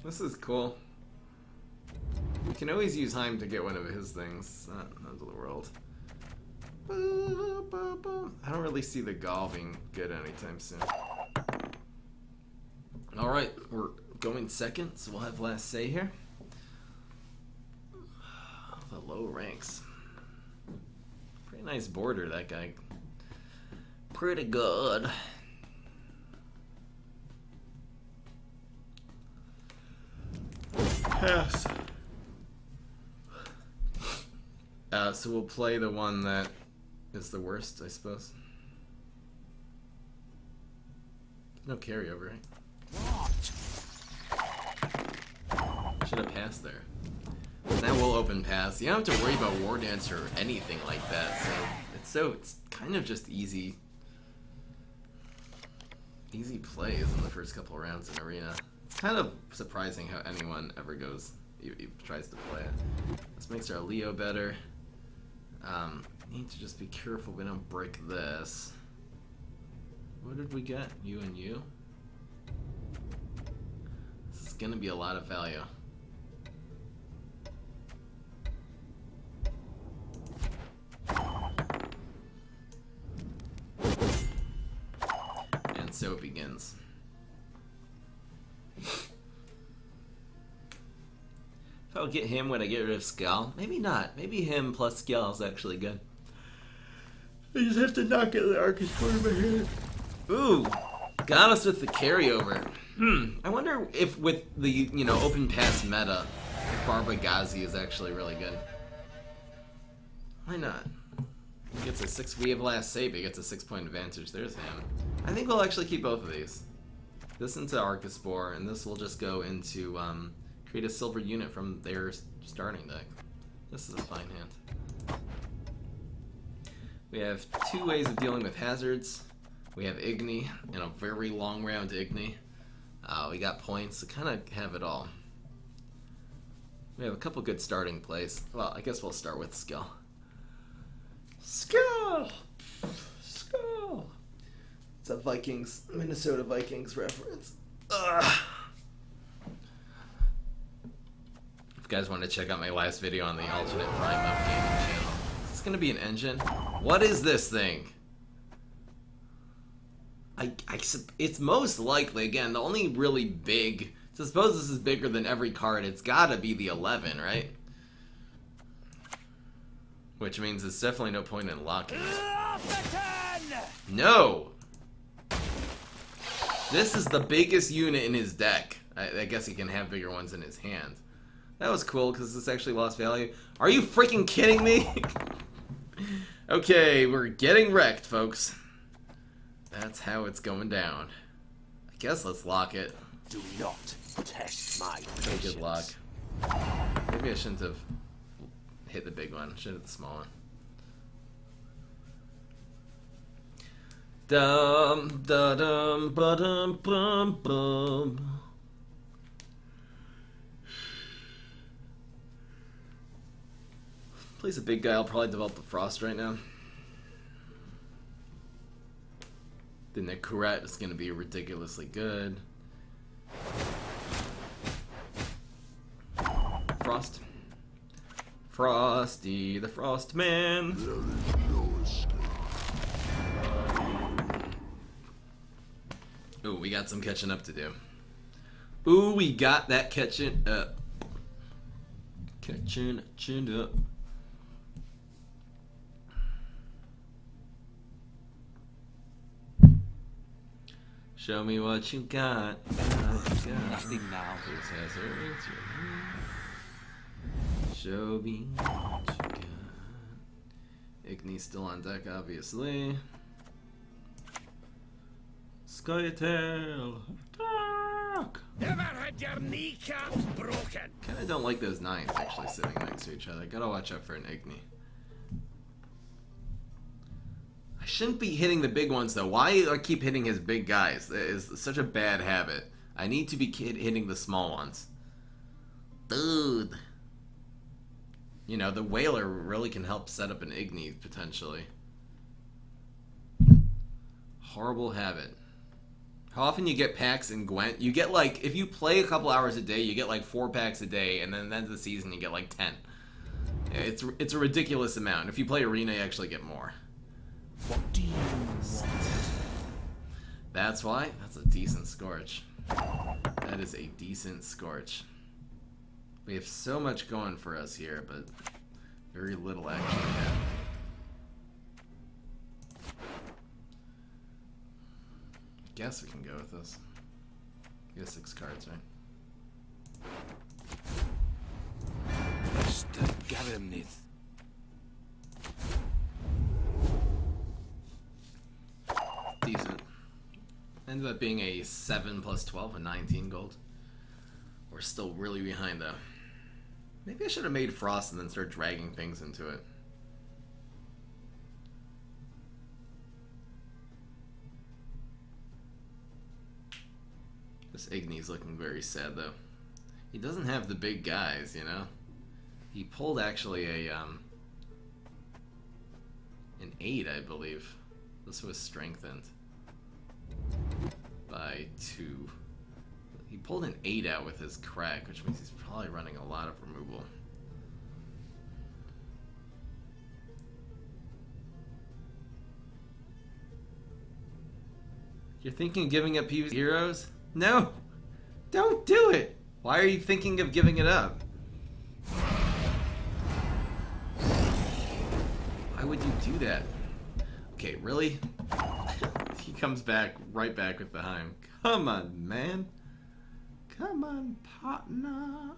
This is cool. We can always use Heim to get one of his things. It's not end of the world. I don't really see the Gaul being good anytime soon. Alright, we're going second, so we'll have last say here. The low ranks. Pretty nice border, that guy. Pretty good. Pass. So we'll play the one that is the worst, I suppose. No carryover, right? Should have passed there. Now we'll open pass. You don't have to worry about War Dance or anything like that. So it's kind of just easy plays in the first couple of rounds in Arena. It's kind of surprising how anyone ever goes, tries to play it. This makes our Leo better. Need to just be careful we don't break this. What did we get? You and you? This is gonna be a lot of value. And so it begins. If I'll get him when I get rid of Skull, maybe not. Maybe him plus Skull is actually good. I just have to not get the Arcus out of my head. Ooh, got us with the carryover. I wonder if with the, open pass meta, Barba Ghazi is actually really good. Why not? He gets a 6, we have last save, he gets a 6-point advantage. There's him. I think we'll actually keep both of these. This into Arcus Spore, and this will just go into, create a silver unit from their starting deck. This is a fine hand. We have 2 ways of dealing with hazards. We have Igni, and a very long round Igni. We got points to kind of have it all. We have a couple good starting plays. Well, I guess we'll start with Skill. Skill! Skill! It's a Minnesota Vikings reference. Ugh. If you guys want to check out my last video on the alternate Prime Up gaming channel. Is this going to be an engine? What is this thing? It's most likely, again, the only really big, so suppose this is bigger than every card, it's gotta be the 11, right? Which means there's definitely no point in locking it. Lofton! No! This is the biggest unit in his deck. I guess he can have bigger ones in his hand. That was cool, because this actually lost value. Are you freaking kidding me? Okay, we're getting wrecked, folks. That's how it's going down. I guess let's lock it. Do not test my Okay, patience. good luck. Maybe I shouldn't have hit the big one. Should have hit the small one. Dum da dum ba dum bum bum. Plays a big guy. I'll probably develop the Frost right now. The Nekuret is going to be ridiculously good. Frost. Frosty the Frost Man. Ooh, we got some catching up to do. Ooh, we got that catching up. Catching up. Show me what you got. Nothing now. Show me what you got. Igni's still on deck, obviously. Skytail attack! Never had your kneecaps broken. Kinda don't like those 9s actually sitting next to each other. Gotta watch out for an Igni. I shouldn't be hitting the big ones though. Why do I keep hitting his big guys? That is such a bad habit. I need to be hitting the small ones. Dude. You know, the Whaler really can help set up an Igni, potentially. Horrible habit. How often you get packs in Gwent? You get like, if you play a couple hours a day, you get like 4 packs a day, and then at the end of the season you get like 10. It's a ridiculous amount. If you play Arena, you actually get more. What do you want? That's why? That's a decent Scorch. That is a decent Scorch. We have so much going for us here, but very little actually happening. I guess we can go with this. We got 6 cards, right? Mr. Garamnith. Decent. Ended up being a 7 plus 12, a 19 gold. We're still really behind though. Maybe I should have made Frost and then start dragging things into it. This Igni's looking very sad though. He doesn't have the big guys, you know? He pulled actually a an 8, I believe. This was strengthened by 2. He pulled an 8 out with his crack, which means he's probably running a lot of removal. You're thinking of giving up PvZ heroes? No! Don't do it! Why are you thinking of giving it up? Why would you do that? Okay, really? He comes back, right back with the Heim. Come on, man. Come on, partner.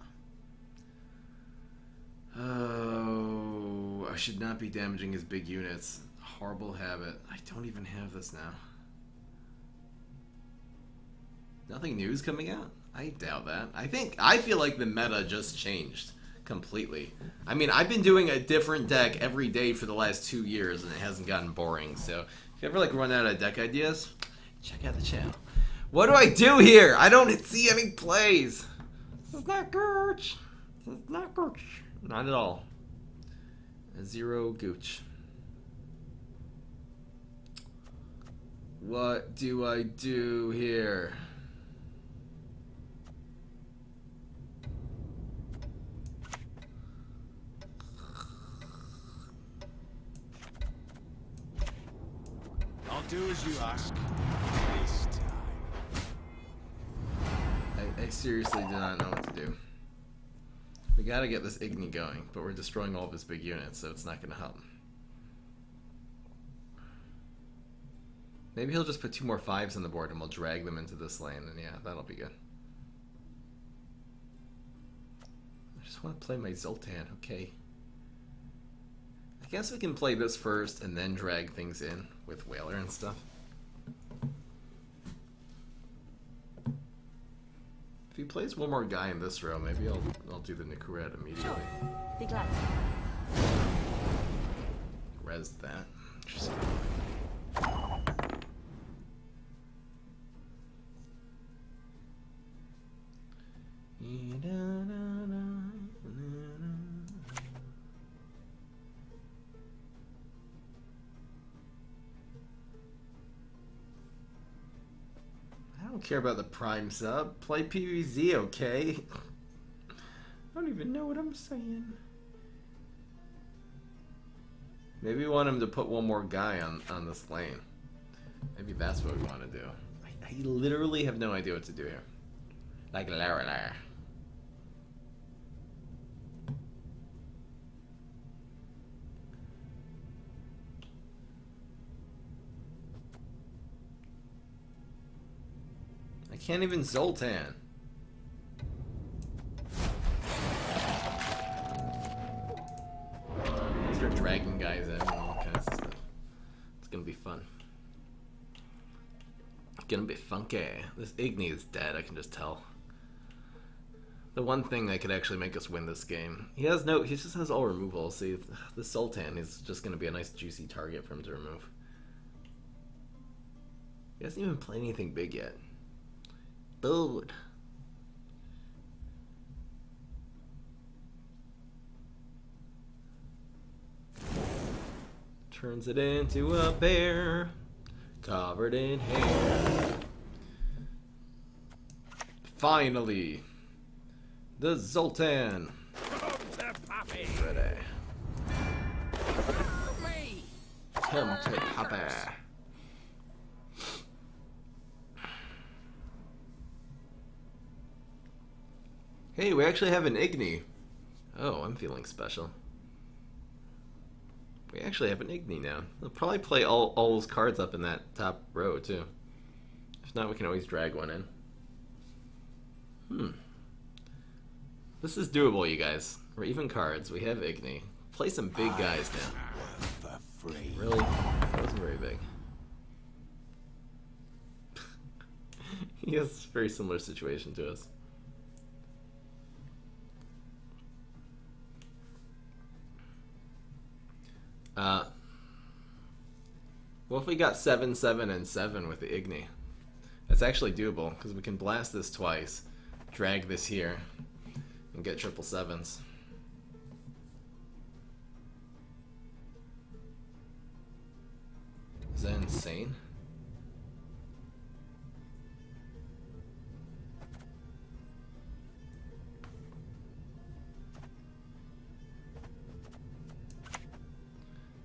Oh, I should not be damaging his big units. Horrible habit. I don't even have this now. Nothing new is coming out? I doubt that. I feel like the meta just changed completely. I mean, I've been doing a different deck every day for the last 2 years and it hasn't gotten boring. So if you ever like run out of deck ideas, check out the channel. What do I do here? I don't see any plays. This is not gooch. This is not gooch. Not at all. 0 gooch. What do I do here? I'll do as you ask. This time. I seriously do not know what to do. We We gotta get this Igni going, but we're destroying all of his big units, so it's not gonna help. Maybe he'll just put 2 more 5s on the board and we'll drag them into this lane, and yeah, that'll be good. I just want to play my Zoltan, okay. I guess we can play this first and then drag things in with Whaler and stuff. If he plays one more guy in this row, maybe I'll do the Nikuret immediately. Sure. Be glad. Res that. Just... I don't care about the prime sub. Play PvZ, okay? I don't even know what I'm saying. Maybe we want him to put one more guy on this lane. Maybe that's what we want to do. I literally have no idea what to do here. Like Lara. I can't even Zoltan. Start dragging guys in and all kinds of stuff. It's gonna be fun. It's gonna be funky. This Igni is dead, I can just tell. The one thing that could actually make us win this game. He just has all removal. See, the Sultan is just gonna be a nice juicy target for him to remove. He hasn't even played anything big yet. Dude. Turns it into a bear covered in hair. Finally, the Zoltan. Ready. Come to Papa. Hey, we actually have an Igni. Oh, I'm feeling special. We actually have an Igni now. We'll probably play all those cards up in that top row, too. If not, we can always drag one in. This is doable, you guys. We're even cards. We have Igni. Play some big guys now. Really? That wasn't very big. He has a very similar situation to us. What if we got 7, 7, and 7 with the Igni? That's actually doable, because we can blast this twice, drag this here, and get 777s. Is that insane?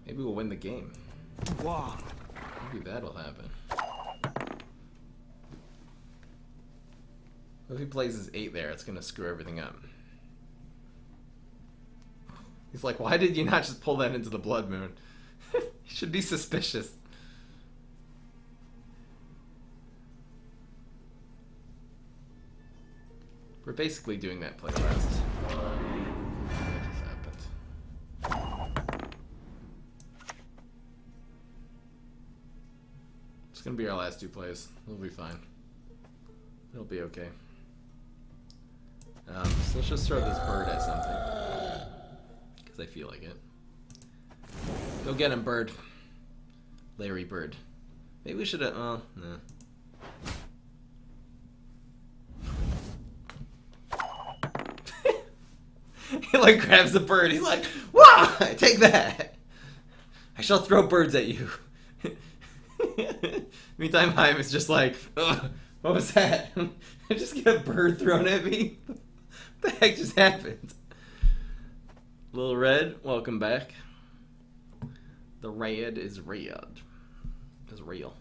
Maybe we'll win the game. Wow. Maybe that'll happen. If he plays his 8 there, it's gonna screw everything up. He's like, why did you not just pull that into the Blood Moon? You should be suspicious. We're basically doing that playtest. What just happened? It's gonna be our last 2 plays. We'll be fine. It'll be okay. So let's just throw this bird at something. Because I feel like it. Go get him, bird. Larry Bird. Maybe we should have... Oh, no. He like grabs the bird. He's like, "Wah! Take that! I shall throw birds at you." Meantime, Haim is just like, "Ugh, what was that? I just get a bird thrown at me? What the heck just happened?" Little Red, welcome back. The red is red. Is real.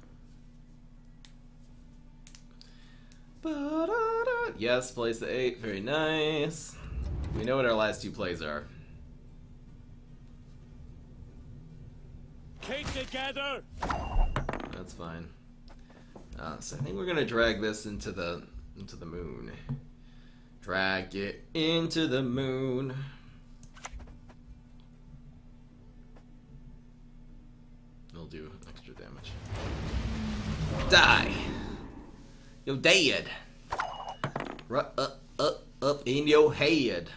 Yes, plays the 8. Very nice. We know what our last two plays are. Keep together. That's fine. So I think we're gonna drag this into the moon. Drag it into the moon. It'll do extra damage. Die! You're dead! Right up in your head.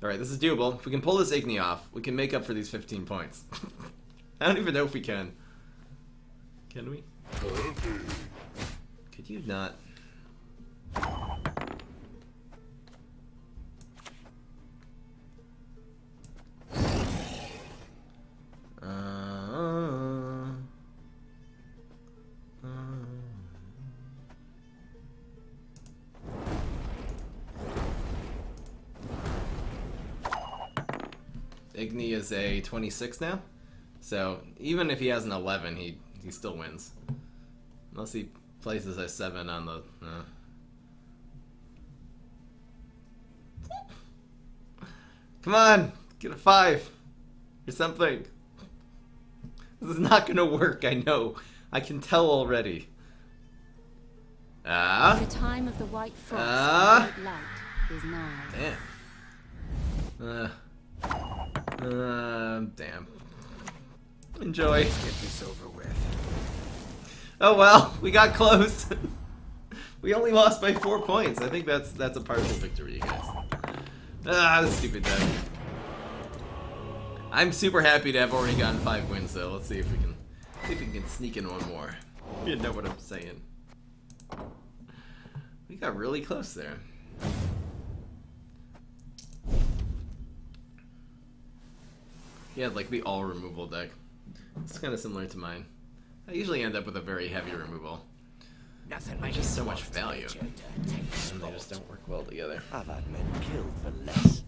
Alright, this is doable. If we can pull this Igni off, we can make up for these 15 points. I don't even know if we can. Can we? Could you not? Igni is a 26 now, so even if he has an 11, he still wins. Unless he places a 7 on the... Come on! Get a 5! Or something! This is not gonna work, I know. I can tell already. The time of the white frost, the white light is nigh. Damn. Damn. Enjoy. Let's get this over with. Oh well, we got close. We only lost by 4 points. I think that's a partial victory, you guys. This stupid deck. I'm super happy to have already gotten 5 wins though. Let's see if we can sneak in one more. You know what I'm saying. We got really close there. He had like the all removal deck. It's kind of similar to mine. I usually end up with a very heavy removal. Nothing There's just so much value. And they just don't work well together. I've had men killed for less.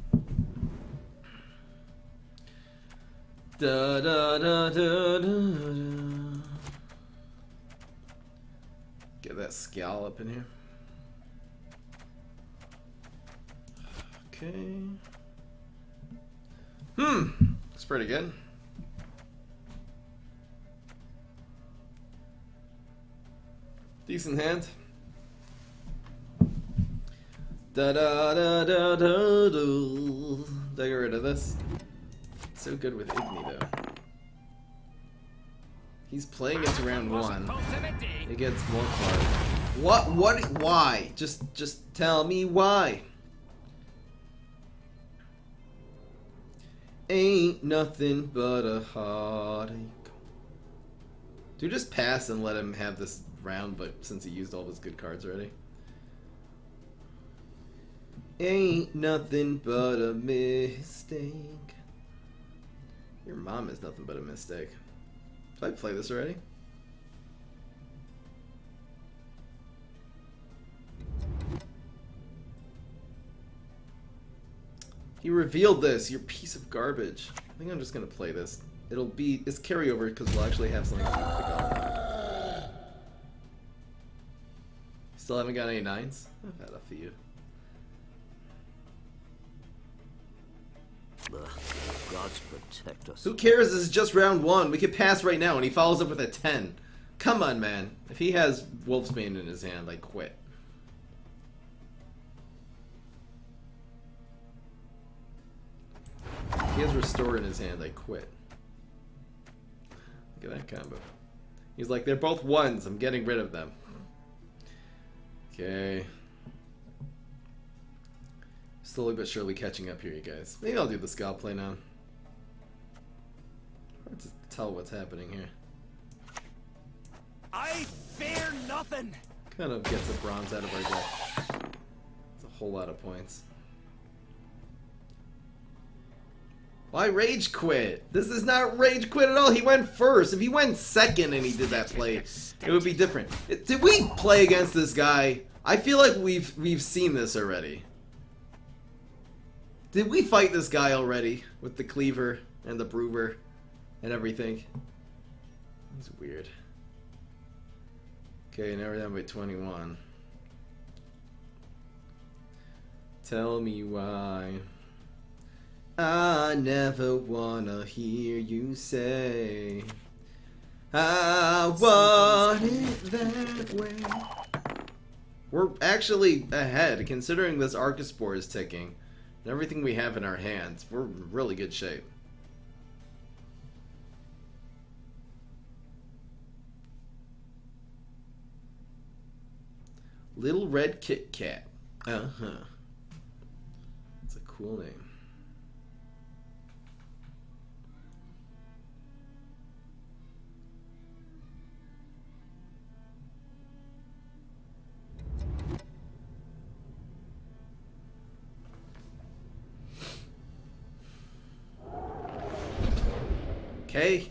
Da da da da da da. Get that scowl up in here. Okay. Looks pretty good. Decent hand. Da da da da da da. Get rid of this. So good with Igni though. He's playing into round 1. It gets more cards. What? Why? Just tell me why. Ain't nothing but a heartache. Do we just pass and let him have this round, but since he used all of his good cards already? Ain't nothing but a mistake. Your mom is nothing but a mistake. Did I play this already? He revealed this, you piece of garbage. I think I'm just gonna play this. It's carryover because we'll actually have something to pick up. Still haven't got any 9s? I've had a few. Gods protect us. Who cares? This is just round 1. We could pass right now, and he follows up with a 10. Come on, man. If he has Wolfsbane in his hand, I quit. If he has Restore in his hand, I quit. Look at that combo. He's like, they're both 1s. I'm getting rid of them. Okay. Slowly but surely catching up here, you guys. Maybe I'll do the scalp play now. Hard to tell what's happening here. I fear nothing. Kind of gets a bronze out of our deck. It's a whole lot of points. Why rage quit? This is not rage quit at all. He went first. If he went second and he did that play, it would be different. Did we play against this guy? I feel like we've seen this already. Did we fight this guy already with the cleaver and the brewer and everything? That's weird. Okay, now we're down by 21. Tell me why. I never wanna hear you say I want it that way. We're actually ahead, considering this Archospore is ticking. And everything we have in our hands. We're in really good shape. Little Red Kit Kat. Uh-huh. It's a cool name. Okay.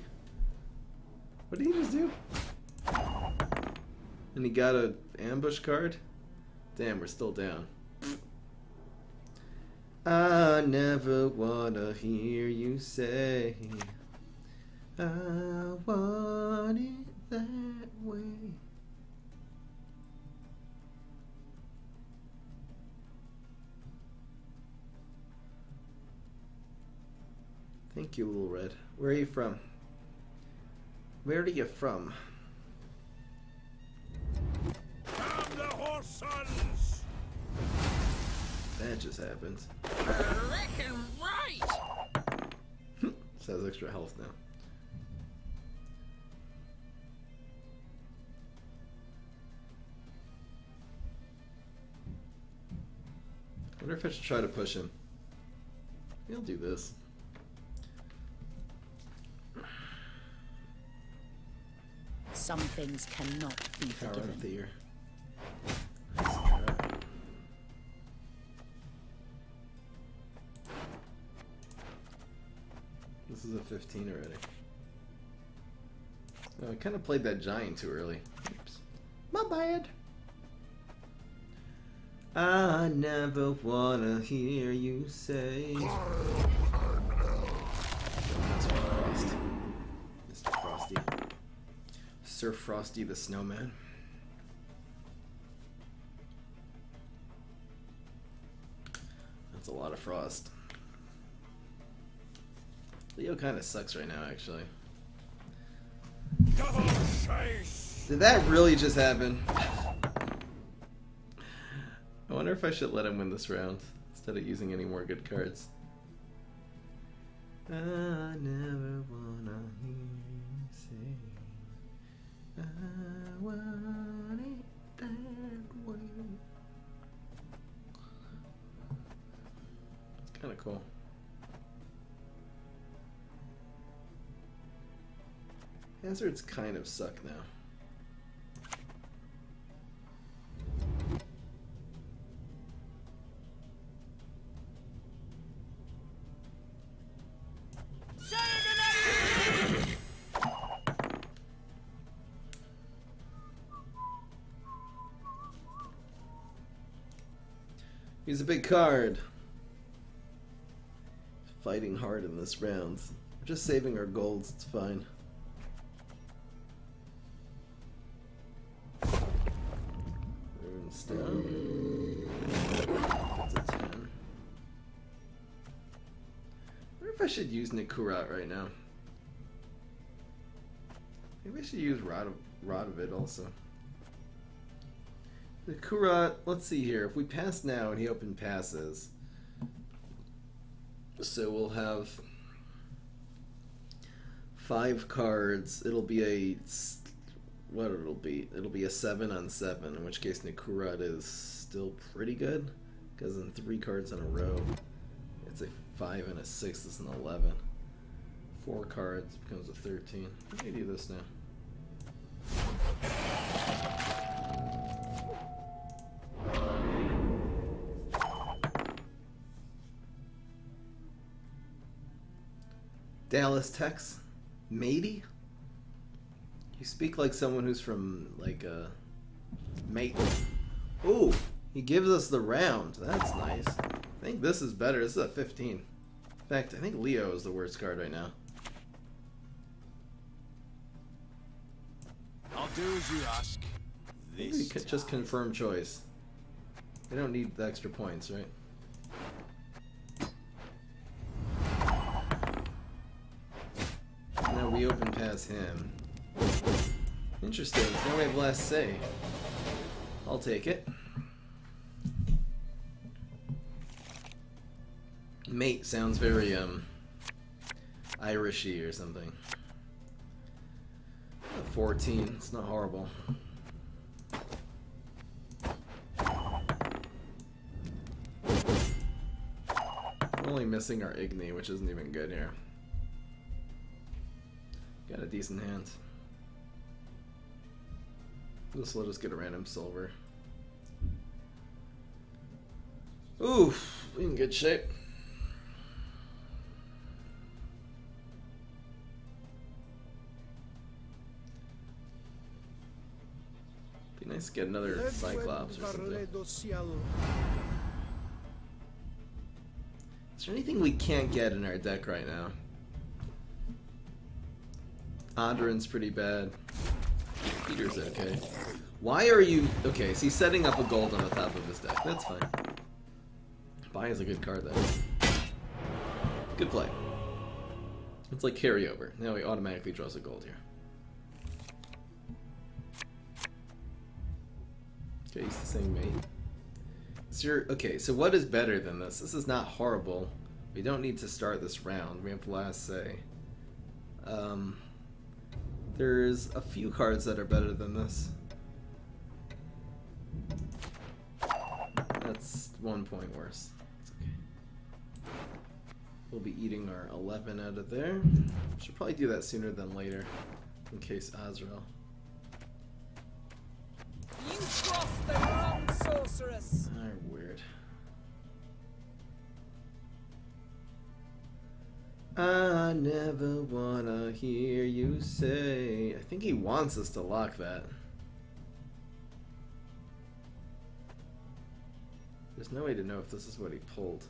What did he just do? And he got a ambush card? Damn, we're still down. I never wanna hear you say I want it that way. Thank you, Little Red. Where are you from? Where are you from? Damn the horse sons! That just happened. Reckon right! This has extra health now. I wonder if I should try to push him. Maybe I'll do this. Some things cannot be Power forgiven. of the year. This is a 15 already. Oh, I kind of played that giant too early. Oops. My bad. I never wanna hear you say. Frost. Mr. Frosty. Sir Frosty the Snowman. That's a lot of frost. Leo kind of sucks right now, actually. Double chase! Did that really just happen? I wonder if I should let him win this round instead of using any more good cards. I never wanna hear you say I want it that way. It's kind of cool. Hazards kind of suck now. He's a big card. Fighting hard in this round. We're just saving our golds, it's fine. Runes down. That's a 10. I wonder if I should use Nikurat right now. Maybe I should use Rod of It also. The Kurat, let's see here. If we pass now and he open passes, so we'll have 5 cards. It'll be a what it'll be. It'll be a 7 on 7. In which case Nikurat is still pretty good because in 3 cards in a row, it's a 5 and a 6 is an 11. 4 cards becomes a 13. Let me do this now. Dallas, Tex, matey. You speak like someone who's from like Maitland. Ooh, he gives us the round. That's nice. I think this is better. This is a 15. In fact, I think Leo is the worst card right now. I'll do as you ask. Maybe we could just confirm choice. We don't need the extra points, right? we open past him. Interesting. Now we have last say. I'll take it. Mate sounds very Irishy or something. 14. It's not horrible. Only missing our Igni, which isn't even good here. Got a decent hand. This will just get a random silver. Oof, we in good shape. Be nice to get another Cyclops or something. Is there anything we can't get in our deck right now? Adrin's pretty bad. Peter's okay. Why are you... Okay, so he's setting up a gold on the top of his deck. That's fine. Buy is a good card, though. Good play. It's like carryover. Now he automatically draws a gold here. Okay, he's the same mate. Okay, so what is better than this? This is not horrible. We don't need to start this round. We have last say. There's a few cards that are better than this. That's 1 point worse. It's okay. We'll be eating our 11 out of there. Should probably do that sooner than later, in case Azrael. You crossed the wrong sorceress. Weird. I never wanna hear you say. I think he wants us to lock that. There's no way to know if this is what he pulled.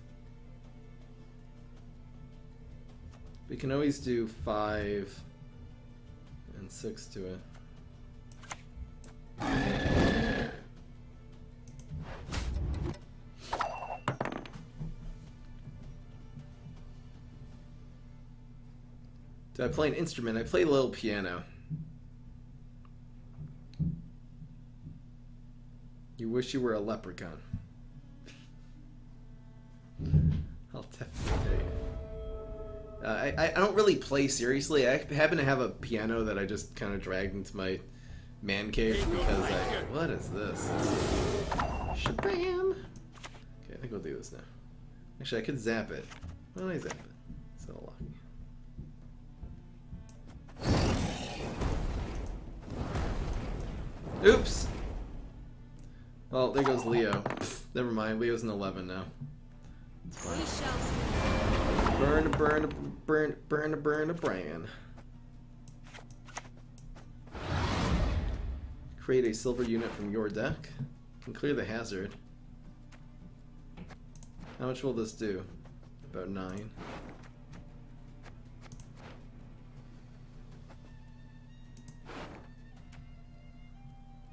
We can always do 5 and 6 to it. Do I play an instrument? I play a little piano. You wish you were a leprechaun. I'll definitely take it. I don't really play seriously. I happen to have a piano that I just kind of dragged into my man cave because what is this? Shabam! Okay, I think we'll do this now. Actually, I could zap it. Why don't I zap it? So I'll lock it. Oops! Well, there goes Leo. Never mind, Leo's an 11 now. It's fine. Burn, burn, burn, burn, burn, burn. Create a silver unit from your deck. Can clear the hazard. How much will this do? About 9.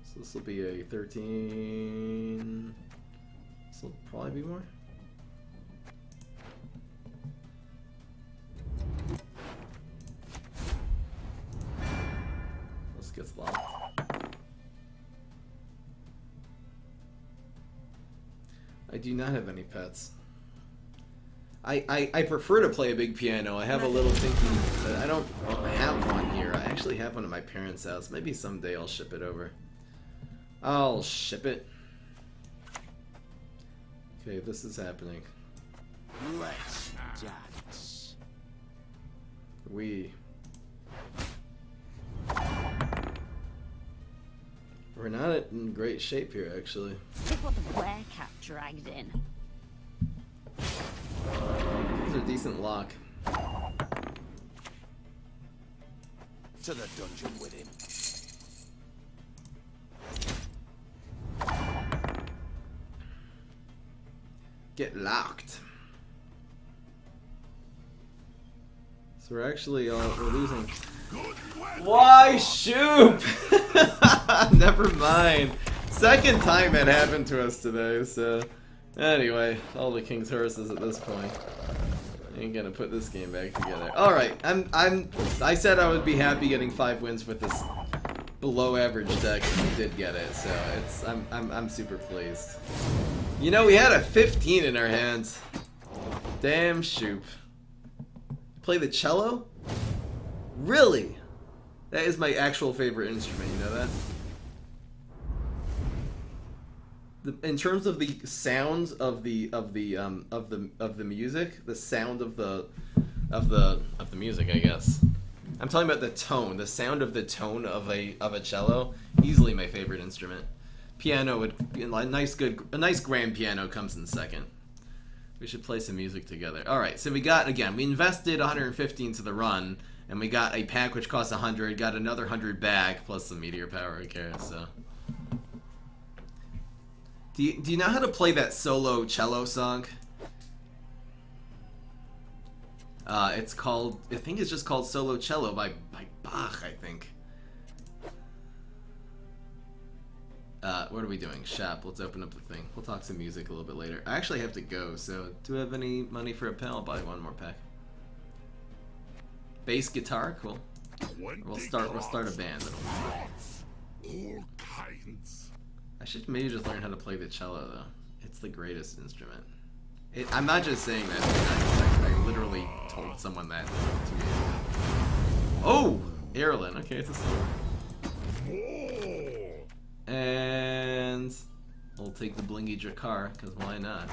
So this will be a 13. This will probably be more. This gets locked. I do not have any pets. I prefer to play a big piano. I have a little thinking that I don't have one here. I actually have one at my parents' house. Maybe someday I'll ship it over. I'll ship it. Okay, this is happening. Let's dance. We're not in great shape here, actually. Look what the werecat dragged in. This is a decent lock. To the dungeon with him. Get locked. So we're actually we're losing. Why shoot? Never mind. Second time it happened to us today. So anyway, all the king's horses at this point. Ain't gonna put this game back together. Alright, I said I would be happy getting 5 wins with this below average deck, and we did get it, so it's I'm super pleased. You know, we had a 15 in our hands. Damn shoop. Play the cello? Really? That is my actual favorite instrument, you know that? In terms of the sounds of the music, the sound of the music, I guess. I'm talking about the tone, the sound of the tone of a cello. Easily my favorite instrument. Piano would be a nice grand piano comes in second. We should play some music together. All right, so we invested 150 into the run, and we got a pack which costs 100, got another 100 back plus some meteor power. Who cares? So. Do you know how to play that solo cello song? It's called, I think it's just called Solo Cello by Bach, I think. What are we doing? Shop. Let's open up the thing. We'll talk some music a little bit later. I actually have to go, so do I have any money for a pen? I'll buy one more pack. Bass guitar? Cool. We'll start a band. All kinds. I should maybe just learn how to play the cello, though. It's the greatest instrument. I'm not just saying that. I literally told someone that 2 years ago. Oh! Erlen. Okay, it's a sword. And we'll take the Blingy Drakar, because why not?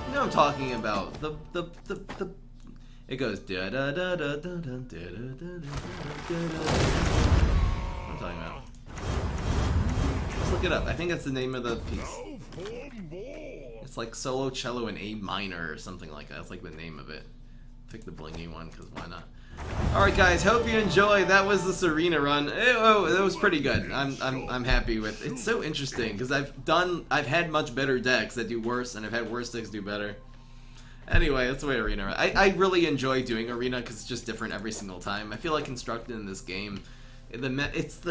You know what I'm talking about. It goes da da da da da da da da da da. What am I talking about? Let's look it up. I think that's the name of the piece. It's like solo cello in A minor or something like that. That's like the name of it. Pick the blingy one because why not? All right, guys. Hope you enjoyed. That was this arena run. That was pretty good. I'm happy with. It's so interesting because I've had much better decks that do worse, and I've had worse decks do better. Anyway, that's the way arena. I really enjoy doing arena because it's just different every single time. I feel like constructed in this game. The meta's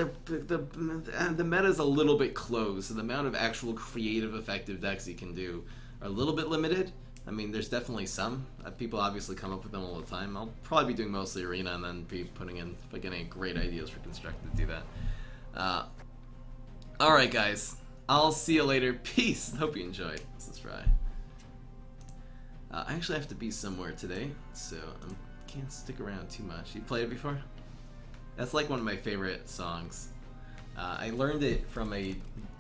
a little bit closed, so the amount of actual creative, effective decks you can do are a little bit limited. I mean, there's definitely some. People obviously come up with them all the time. I'll probably be doing mostly arena and then be putting in, if I get any great ideas for constructed to do that. Alright, guys. I'll see you later. Peace. Hope you enjoyed. This is Fry. I actually have to be somewhere today, so I can't stick around too much. You played it before? That's like one of my favorite songs. I learned it from a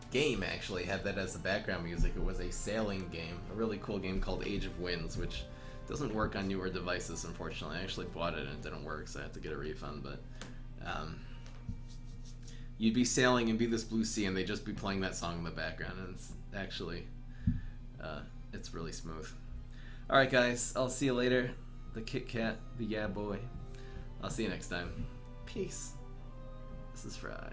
game, actually. Had that as the background music. It was a sailing game, a really cool game called Age of Winds, which doesn't work on newer devices, unfortunately. I actually bought it and it didn't work, so I had to get a refund. But you'd be sailing and be this blue sea, and they'd just be playing that song in the background, and it's actually it's really smooth. All right, guys. I'll see you later. The Kit Kat, the Yeah Boy. I'll see you next time. Peace. This is Fry.